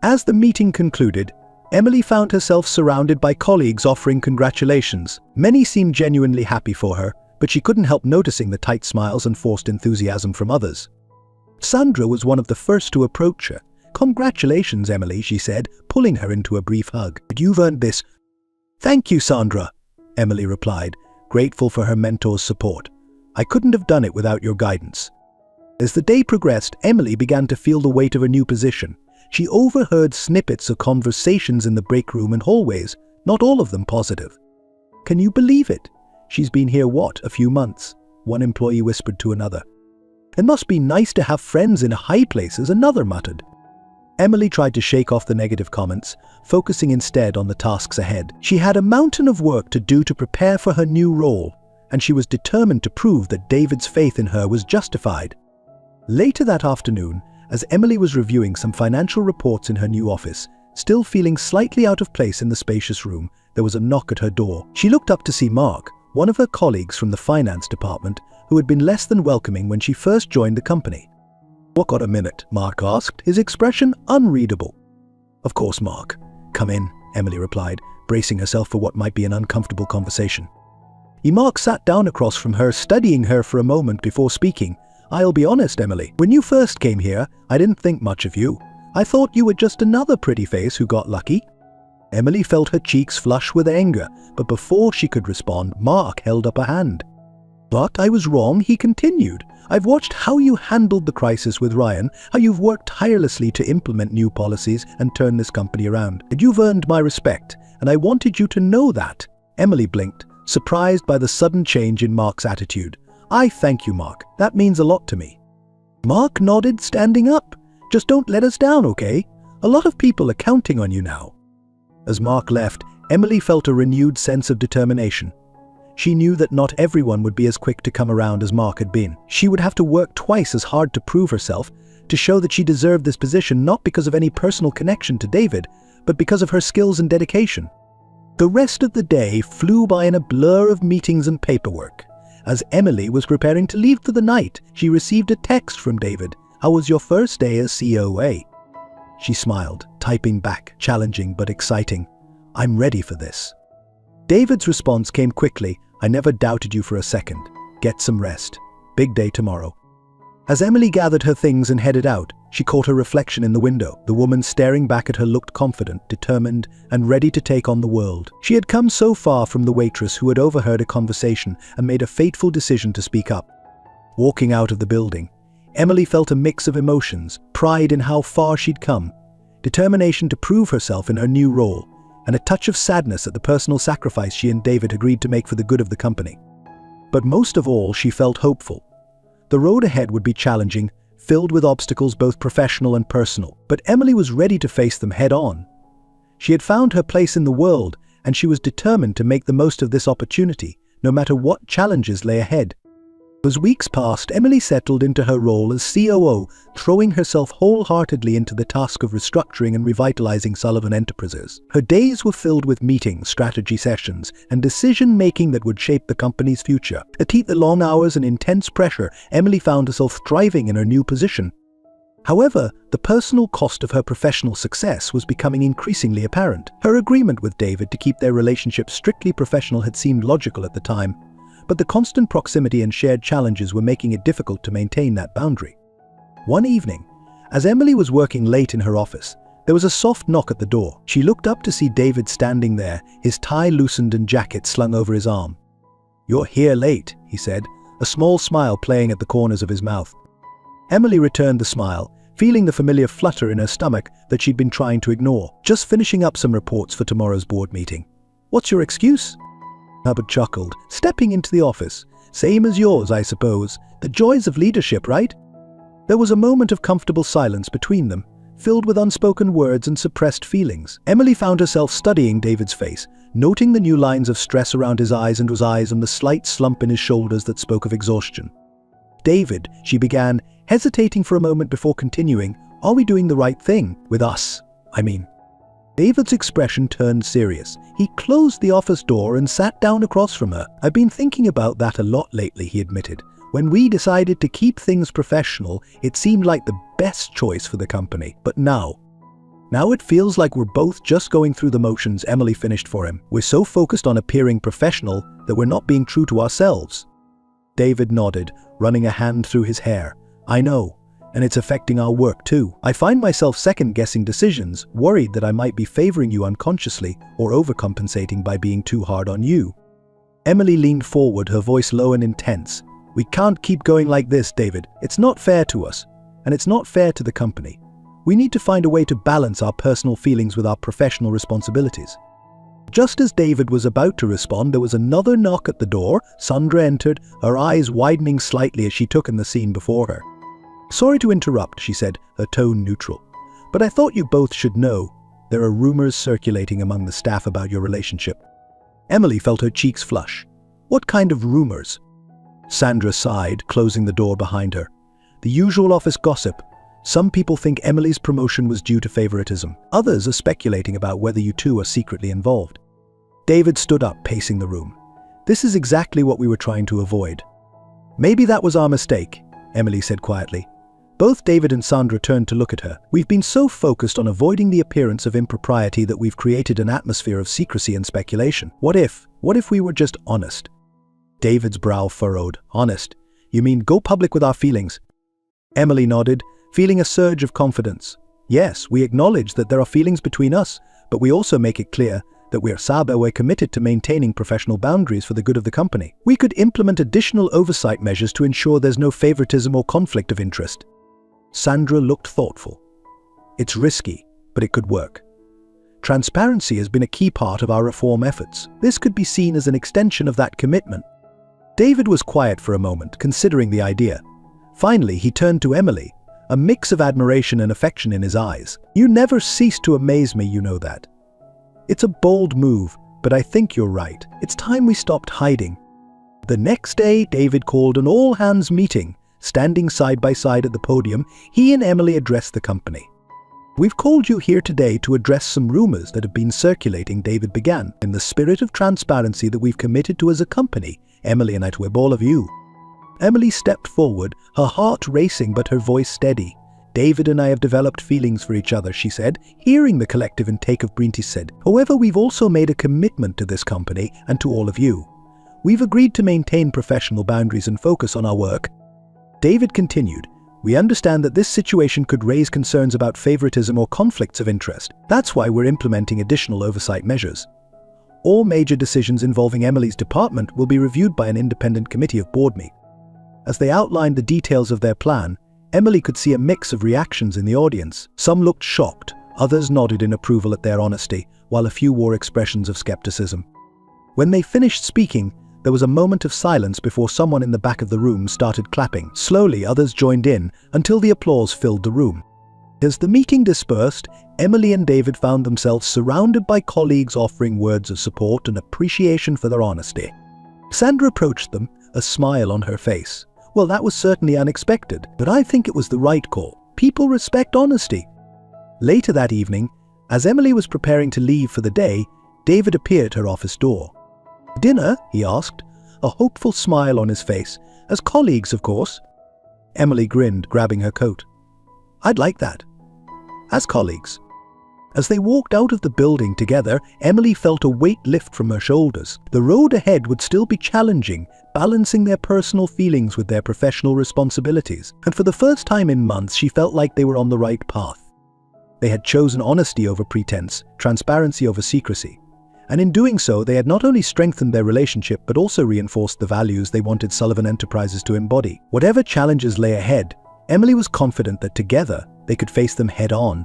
As the meeting concluded, Emily found herself surrounded by colleagues offering congratulations. Many seemed genuinely happy for her, but she couldn't help noticing the tight smiles and forced enthusiasm from others. Sandra was one of the first to approach her. Congratulations, Emily, she said, pulling her into a brief hug. You've earned this. Thank you, Sandra, Emily replied, grateful for her mentor's support. I couldn't have done it without your guidance. As the day progressed, Emily began to feel the weight of her new position. She overheard snippets of conversations in the break room and hallways, not all of them positive. Can you believe it? She's been here, a few months? One employee whispered to another. It must be nice to have friends in high places, another muttered. Emily tried to shake off the negative comments, focusing instead on the tasks ahead. She had a mountain of work to do to prepare for her new role, and she was determined to prove that David's faith in her was justified. Later that afternoon, as Emily was reviewing some financial reports in her new office, still feeling slightly out of place in the spacious room, there was a knock at her door. She looked up to see Mark, one of her colleagues from the finance department, who had been less than welcoming when she first joined the company. What got a minute? Mark asked, his expression unreadable. Of course, Mark. Come in, Emily replied, bracing herself for what might be an uncomfortable conversation. Mark sat down across from her, studying her for a moment before speaking. I'll be honest, Emily. When you first came here, I didn't think much of you. I thought you were just another pretty face who got lucky. Emily felt her cheeks flush with anger, but before she could respond, Mark held up a hand. But I was wrong, he continued. I've watched how you handled the crisis with Ryan, how you've worked tirelessly to implement new policies and turn this company around. And you've earned my respect, and I wanted you to know that. Emily blinked, surprised by the sudden change in Mark's attitude. I thank you, Mark. That means a lot to me. Mark nodded, standing up. Just don't let us down, okay? A lot of people are counting on you now. As Mark left, Emily felt a renewed sense of determination. She knew that not everyone would be as quick to come around as Mark had been. She would have to work twice as hard to prove herself, to show that she deserved this position not because of any personal connection to David, but because of her skills and dedication. The rest of the day flew by in a blur of meetings and paperwork. As Emily was preparing to leave for the night, she received a text from David. How was your first day as COA? She smiled, typing back, challenging but exciting. I'm ready for this. David's response came quickly. I never doubted you for a second. Get some rest. Big day tomorrow. As Emily gathered her things and headed out, she caught her reflection in the window. The woman staring back at her looked confident, determined, and ready to take on the world. She had come so far from the waitress who had overheard a conversation and made a fateful decision to speak up. Walking out of the building, Emily felt a mix of emotions, pride in how far she'd come, determination to prove herself in her new role, and a touch of sadness at the personal sacrifice she and David agreed to make for the good of the company. But most of all, she felt hopeful. The road ahead would be challenging, filled with obstacles both professional and personal, but Emily was ready to face them head-on. She had found her place in the world, and she was determined to make the most of this opportunity, no matter what challenges lay ahead. As weeks passed, Emily settled into her role as COO, throwing herself wholeheartedly into the task of restructuring and revitalizing Sullivan Enterprises. Her days were filled with meetings, strategy sessions, and decision-making that would shape the company's future. Amid the long hours and intense pressure, Emily found herself thriving in her new position. However, the personal cost of her professional success was becoming increasingly apparent. Her agreement with David to keep their relationship strictly professional had seemed logical at the time, but the constant proximity and shared challenges were making it difficult to maintain that boundary. One evening, as Emily was working late in her office, there was a soft knock at the door. She looked up to see David standing there, his tie loosened and jacket slung over his arm. "You're here late," he said, a small smile playing at the corners of his mouth. Emily returned the smile, feeling the familiar flutter in her stomach that she'd been trying to ignore. "Just finishing up some reports for tomorrow's board meeting." "What's your excuse?" Hubbard chuckled, stepping into the office. "Same as yours, I suppose. The joys of leadership, right?" There was a moment of comfortable silence between them, filled with unspoken words and suppressed feelings. Emily found herself studying David's face, noting the new lines of stress around his eyes and the slight slump in his shoulders that spoke of exhaustion. "David," she began, hesitating for a moment before continuing, "are we doing the right thing? With us, I mean." David's expression turned serious. He closed the office door and sat down across from her. "I've been thinking about that a lot lately," he admitted. "When we decided to keep things professional, it seemed like the best choice for the company. But now it feels like we're both just going through the motions." Emily finished for him. "We're so focused on appearing professional that we're not being true to ourselves." David nodded, running a hand through his hair. "I know. And it's affecting our work too. I find myself second-guessing decisions, worried that I might be favoring you unconsciously or overcompensating by being too hard on you." Emily leaned forward, her voice low and intense. "We can't keep going like this, David. It's not fair to us, and it's not fair to the company. We need to find a way to balance our personal feelings with our professional responsibilities." Just as David was about to respond, there was another knock at the door. Sandra entered, her eyes widening slightly as she took in the scene before her. "Sorry to interrupt," she said, her tone neutral, "but I thought you both should know. There are rumors circulating among the staff about your relationship." Emily felt her cheeks flush. "What kind of rumors?" Sandra sighed, closing the door behind her. "The usual office gossip. Some people think Emily's promotion was due to favoritism. Others are speculating about whether you two are secretly involved." David stood up, pacing the room. "This is exactly what we were trying to avoid." "Maybe that was our mistake," Emily said quietly. Both David and Sandra turned to look at her. "We've been so focused on avoiding the appearance of impropriety that we've created an atmosphere of secrecy and speculation. What if we were just honest?" David's brow furrowed. "Honest? You mean go public with our feelings?" Emily nodded, feeling a surge of confidence. "Yes, we acknowledge that there are feelings between us, but we also make it clear that we're committed to maintaining professional boundaries for the good of the company. We could implement additional oversight measures to ensure there's no favoritism or conflict of interest." Sandra looked thoughtful. "It's risky, but it could work. Transparency has been a key part of our reform efforts. This could be seen as an extension of that commitment." David was quiet for a moment, considering the idea. Finally, he turned to Emily, a mix of admiration and affection in his eyes. "You never cease to amaze me, you know that. It's a bold move, but I think you're right. It's time we stopped hiding." The next day, David called an all-hands meeting. Standing side by side at the podium, he and Emily addressed the company. "We've called you here today to address some rumors that have been circulating," David began. "In the spirit of transparency that we've committed to as a company, Emily and I, to all of you." Emily stepped forward, her heart racing but her voice steady. "David and I have developed feelings for each other," she said, hearing the collective intake of Brinty said. "However, we've also made a commitment to this company and to all of you. We've agreed to maintain professional boundaries and focus on our work." David continued, "We understand that this situation could raise concerns about favoritism or conflicts of interest. That's why we're implementing additional oversight measures. All major decisions involving Emily's department will be reviewed by an independent committee of board me." As they outlined the details of their plan, Emily could see a mix of reactions in the audience. Some looked shocked, others nodded in approval at their honesty, while a few wore expressions of skepticism. When they finished speaking, there was a moment of silence before someone in the back of the room started clapping. Slowly, others joined in, until the applause filled the room. As the meeting dispersed, Emily and David found themselves surrounded by colleagues offering words of support and appreciation for their honesty. Sandra approached them, a smile on her face. Well, that was certainly unexpected, but I think it was the right call. People respect honesty. Later that evening, as Emily was preparing to leave for the day, David appeared at her office door. "Dinner?" he asked, a hopeful smile on his face. "As colleagues, of course." Emily grinned, grabbing her coat. "I'd like that. As colleagues." As they walked out of the building together, Emily felt a weight lift from her shoulders. The road ahead would still be challenging, balancing their personal feelings with their professional responsibilities. And for the first time in months, she felt like they were on the right path. They had chosen honesty over pretense, transparency over secrecy. And in doing so, they had not only strengthened their relationship, but also reinforced the values they wanted Sullivan Enterprises to embody. Whatever challenges lay ahead, Emily was confident that together, they could face them head-on.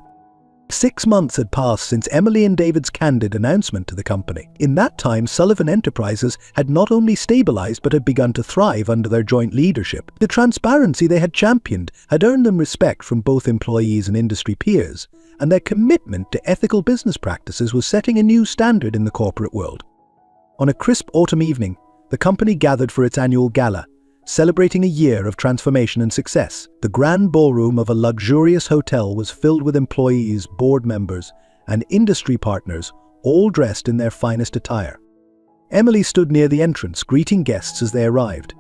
6 months had passed since Emily and David's candid announcement to the company. In that time, Sullivan Enterprises had not only stabilized but had begun to thrive under their joint leadership. The transparency they had championed had earned them respect from both employees and industry peers, and their commitment to ethical business practices was setting a new standard in the corporate world. On a crisp autumn evening, the company gathered for its annual gala, celebrating a year of transformation and success. The grand ballroom of a luxurious hotel was filled with employees, board members, and industry partners, all dressed in their finest attire. Emily stood near the entrance, greeting guests as they arrived.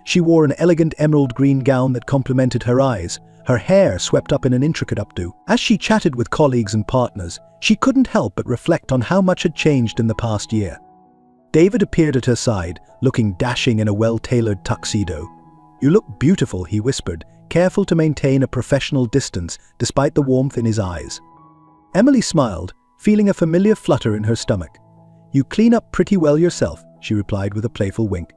She wore an elegant emerald green gown that complemented her eyes, her hair swept up in an intricate updo. As she chatted with colleagues and partners, she couldn't help but reflect on how much had changed in the past year. David appeared at her side, looking dashing in a well-tailored tuxedo. "You look beautiful," he whispered, careful to maintain a professional distance despite the warmth in his eyes. Emily smiled, feeling a familiar flutter in her stomach. "You clean up pretty well yourself," she replied with a playful wink.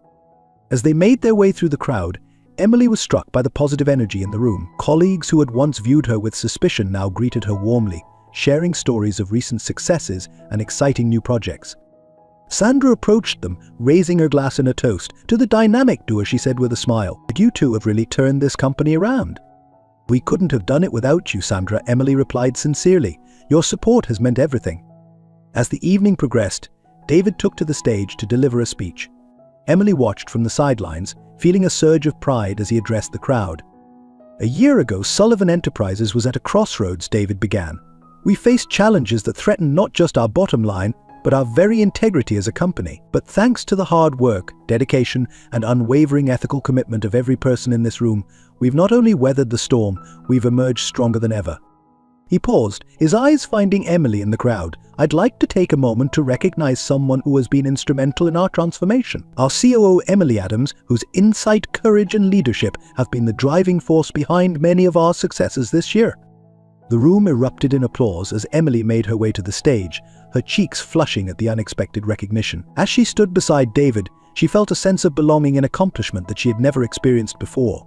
As they made their way through the crowd, Emily was struck by the positive energy in the room. Colleagues who had once viewed her with suspicion now greeted her warmly, sharing stories of recent successes and exciting new projects. Sandra approached them, raising her glass in a toast. "To the dynamic duo," she said with a smile. "You two have really turned this company around." "We couldn't have done it without you, Sandra," Emily replied sincerely. "Your support has meant everything." As the evening progressed, David took to the stage to deliver a speech. Emily watched from the sidelines, feeling a surge of pride as he addressed the crowd. "A year ago, Sullivan Enterprises was at a crossroads," David began. "We faced challenges that threatened not just our bottom line, but our very integrity as a company. But thanks to the hard work, dedication, and unwavering ethical commitment of every person in this room, we've not only weathered the storm, we've emerged stronger than ever." He paused, his eyes finding Emily in the crowd. "I'd like to take a moment to recognize someone who has been instrumental in our transformation. Our COO, Emily Adams, whose insight, courage, and leadership have been the driving force behind many of our successes this year." The room erupted in applause as Emily made her way to the stage, her cheeks flushing at the unexpected recognition. As she stood beside David, she felt a sense of belonging and accomplishment that she had never experienced before.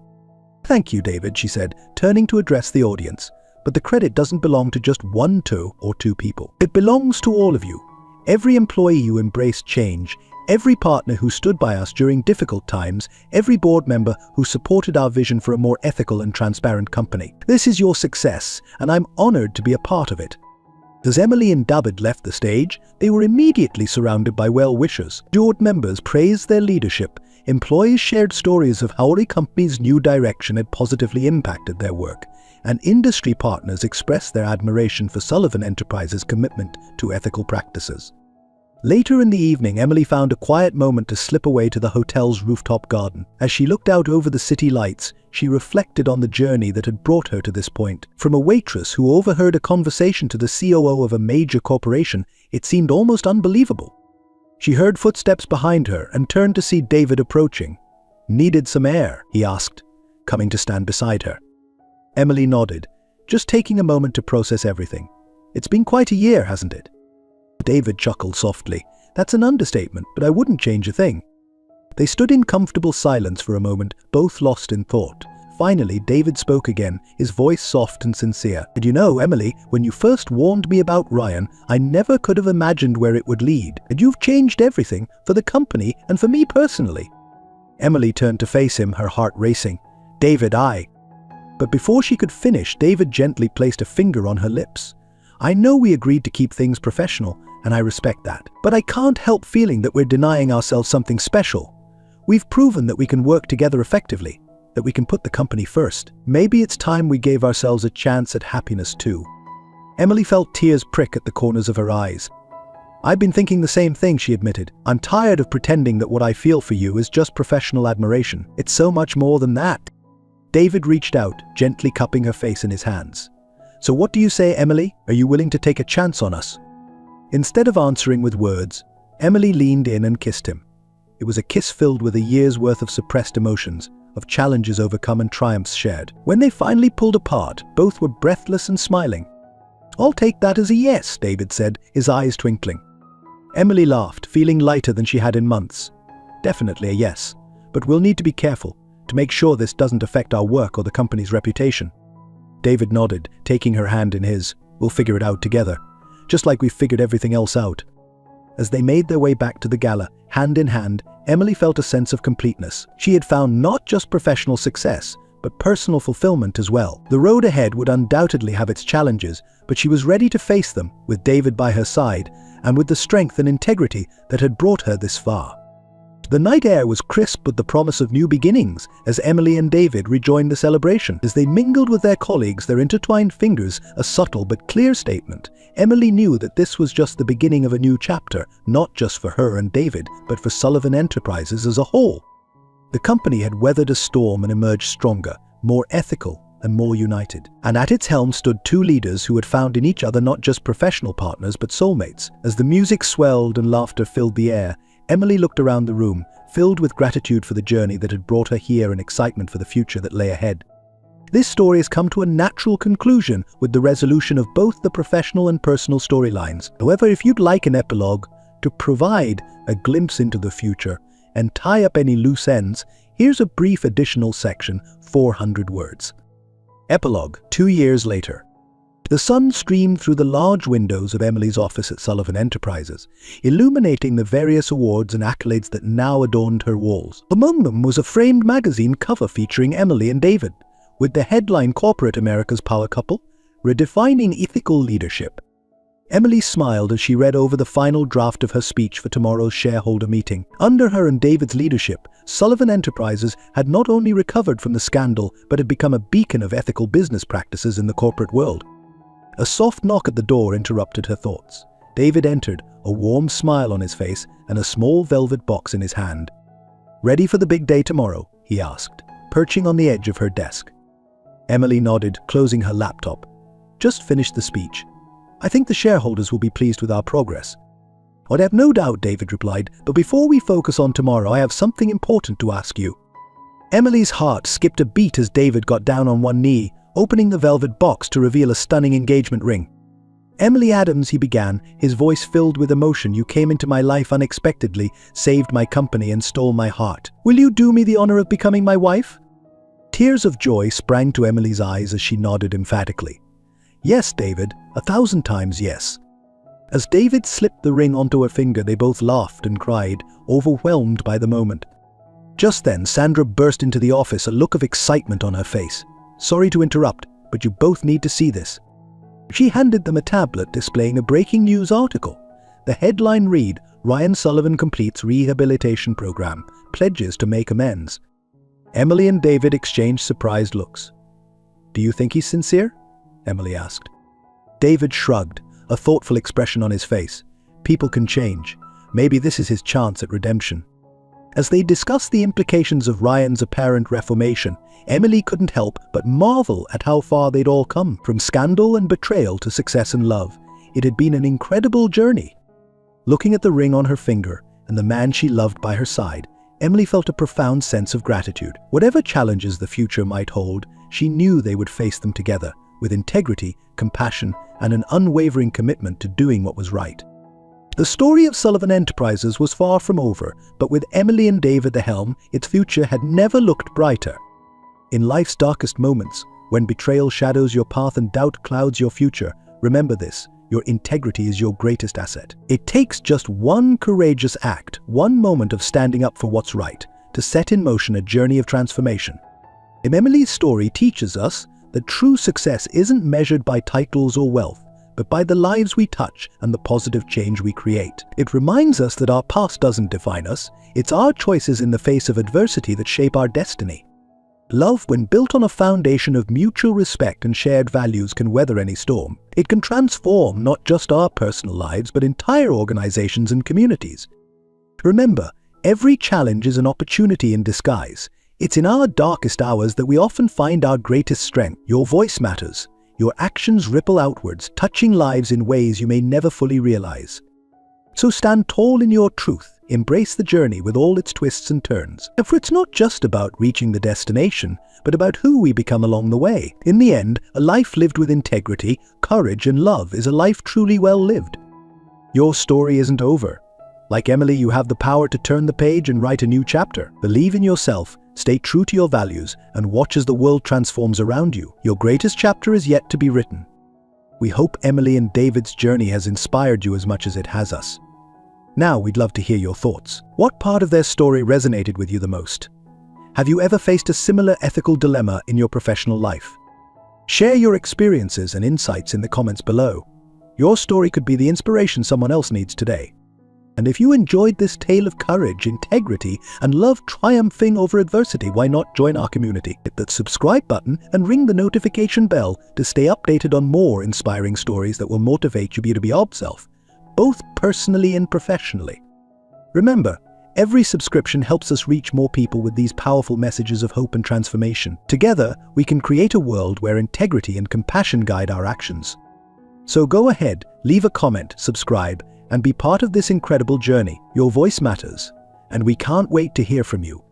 "Thank you, David," she said, turning to address the audience. "But the credit doesn't belong to just one, two, or two people. It belongs to all of you. Every employee who embraced change, every partner who stood by us during difficult times, every board member who supported our vision for a more ethical and transparent company. This is your success, and I'm honored to be a part of it." As Emily and David left the stage, they were immediately surrounded by well-wishers. Board members praised their leadership, employees shared stories of how the company's new direction had positively impacted their work, and industry partners expressed their admiration for Sullivan Enterprises' commitment to ethical practices. Later in the evening, Emily found a quiet moment to slip away to the hotel's rooftop garden. As she looked out over the city lights, she reflected on the journey that had brought her to this point. From a waitress who overheard a conversation to the COO of a major corporation, it seemed almost unbelievable. She heard footsteps behind her and turned to see David approaching. "Needed some air?" he asked, coming to stand beside her. Emily nodded, just taking a moment to process everything. "It's been quite a year, hasn't it?" David chuckled softly. "That's an understatement, but I wouldn't change a thing." They stood in comfortable silence for a moment, both lost in thought. Finally, David spoke again, his voice soft and sincere. "And you know, Emily, when you first warned me about Ryan, I never could have imagined where it would lead. And you've changed everything, for the company and for me personally." Emily turned to face him, her heart racing. "David, But before she could finish, David gently placed a finger on her lips. "I know we agreed to keep things professional, and I respect that. But I can't help feeling that we're denying ourselves something special. We've proven that we can work together effectively. that we can put the company first. Maybe it's time we gave ourselves a chance at happiness too. Emily felt tears prick at the corners of her eyes. I've been thinking the same thing, she admitted. I'm tired of pretending that what I feel for you is just professional admiration. It's so much more than that. David reached out, gently cupping her face in his hands. So what do you say, Emily? Are you willing to take a chance on us? Instead of answering with words, Emily leaned in and kissed him. It was a kiss filled with a year's worth of suppressed emotions, of challenges overcome and triumphs shared. When they finally pulled apart, both were breathless and smiling. I'll take that as a yes, David said, his eyes twinkling. Emily laughed, feeling lighter than she had in months. Definitely a yes, but we'll need to be careful to make sure this doesn't affect our work or the company's reputation. David nodded, taking her hand in his. We'll figure it out together, just like we've figured everything else out. As they made their way back to the gala, hand in hand, Emily felt a sense of completeness. She had found not just professional success, but personal fulfillment as well. The road ahead would undoubtedly have its challenges, but she was ready to face them, with David by her side, and with the strength and integrity that had brought her this far. The night air was crisp with the promise of new beginnings as Emily and David rejoined the celebration. As they mingled with their colleagues, their intertwined fingers, a subtle but clear statement, Emily knew that this was just the beginning of a new chapter, not just for her and David, but for Sullivan Enterprises as a whole. The company had weathered a storm and emerged stronger, more ethical, and more united. And at its helm stood two leaders who had found in each other not just professional partners but soulmates. As the music swelled and laughter filled the air, Emily looked around the room, filled with gratitude for the journey that had brought her here and excitement for the future that lay ahead. This story has come to a natural conclusion with the resolution of both the professional and personal storylines. However, if you'd like an epilogue to provide a glimpse into the future and tie up any loose ends, here's a brief additional section, 400 words. Epilogue. 2 years later. The sun streamed through the large windows of Emily's office at Sullivan Enterprises, illuminating the various awards and accolades that now adorned her walls. Among them was a framed magazine cover featuring Emily and David, with the headline Corporate America's Power Couple, Redefining Ethical Leadership. Emily smiled as she read over the final draft of her speech for tomorrow's shareholder meeting. Under her and David's leadership, Sullivan Enterprises had not only recovered from the scandal, but had become a beacon of ethical business practices in the corporate world. A soft knock at the door interrupted her thoughts. David entered, a warm smile on his face and a small velvet box in his hand. "Ready for the big day tomorrow?" he asked, perching on the edge of her desk. Emily nodded, closing her laptop. "Just finished the speech. I think the shareholders will be pleased with our progress." "I have no doubt," David replied, "but before we focus on tomorrow, I have something important to ask you." Emily's heart skipped a beat as David got down on one knee, opening the velvet box to reveal a stunning engagement ring. "Emily Adams," he began, his voice filled with emotion, "you came into my life unexpectedly, saved my company and stole my heart. Will you do me the honor of becoming my wife?" Tears of joy sprang to Emily's eyes as she nodded emphatically. "Yes, David, 1,000 times yes." As David slipped the ring onto her finger, they both laughed and cried, overwhelmed by the moment. Just then, Sandra burst into the office, a look of excitement on her face. "Sorry to interrupt, but you both need to see this." She handed them a tablet displaying a breaking news article. The headline read, "Ryan Sullivan completes rehabilitation program, pledges to make amends." Emily and David exchanged surprised looks. "Do you think he's sincere?" Emily asked. David shrugged, a thoughtful expression on his face. "People can change. Maybe this is his chance at redemption." As they discussed the implications of Ryan's apparent reformation, Emily couldn't help but marvel at how far they'd all come, from scandal and betrayal to success and love. It had been an incredible journey. Looking at the ring on her finger and the man she loved by her side, Emily felt a profound sense of gratitude. Whatever challenges the future might hold, she knew they would face them together, with integrity, compassion, and an unwavering commitment to doing what was right. The story of Sullivan Enterprises was far from over, but with Emily and Dave at the helm, its future had never looked brighter. In life's darkest moments, when betrayal shadows your path and doubt clouds your future, remember this: your integrity is your greatest asset. It takes just one courageous act, one moment of standing up for what's right, to set in motion a journey of transformation. Emily's story teaches us that true success isn't measured by titles or wealth, but by the lives we touch and the positive change we create. It reminds us that our past doesn't define us, it's our choices in the face of adversity that shape our destiny. Love, when built on a foundation of mutual respect and shared values, can weather any storm. It can transform not just our personal lives, but entire organizations and communities. Remember, every challenge is an opportunity in disguise. It's in our darkest hours that we often find our greatest strength. Your voice matters. Your actions ripple outwards, touching lives in ways you may never fully realize. So stand tall in your truth. Embrace the journey with all its twists and turns. For it's not just about reaching the destination, but about who we become along the way. In the end, a life lived with integrity, courage, and love is a life truly well lived. Your story isn't over. Like Emily, you have the power to turn the page and write a new chapter. Believe in yourself, stay true to your values, and watch as the world transforms around you. Your greatest chapter is yet to be written. We hope Emily and David's journey has inspired you as much as it has us. Now we'd love to hear your thoughts. What part of their story resonated with you the most? Have you ever faced a similar ethical dilemma in your professional life? Share your experiences and insights in the comments below. Your story could be the inspiration someone else needs today. And if you enjoyed this tale of courage, integrity, and love triumphing over adversity, why not join our community? Hit that subscribe button and ring the notification bell to stay updated on more inspiring stories that will motivate you to be yourself, both personally and professionally. Remember, every subscription helps us reach more people with these powerful messages of hope and transformation. Together, we can create a world where integrity and compassion guide our actions. So go ahead, leave a comment, subscribe, and be part of this incredible journey. Your voice matters, and we can't wait to hear from you.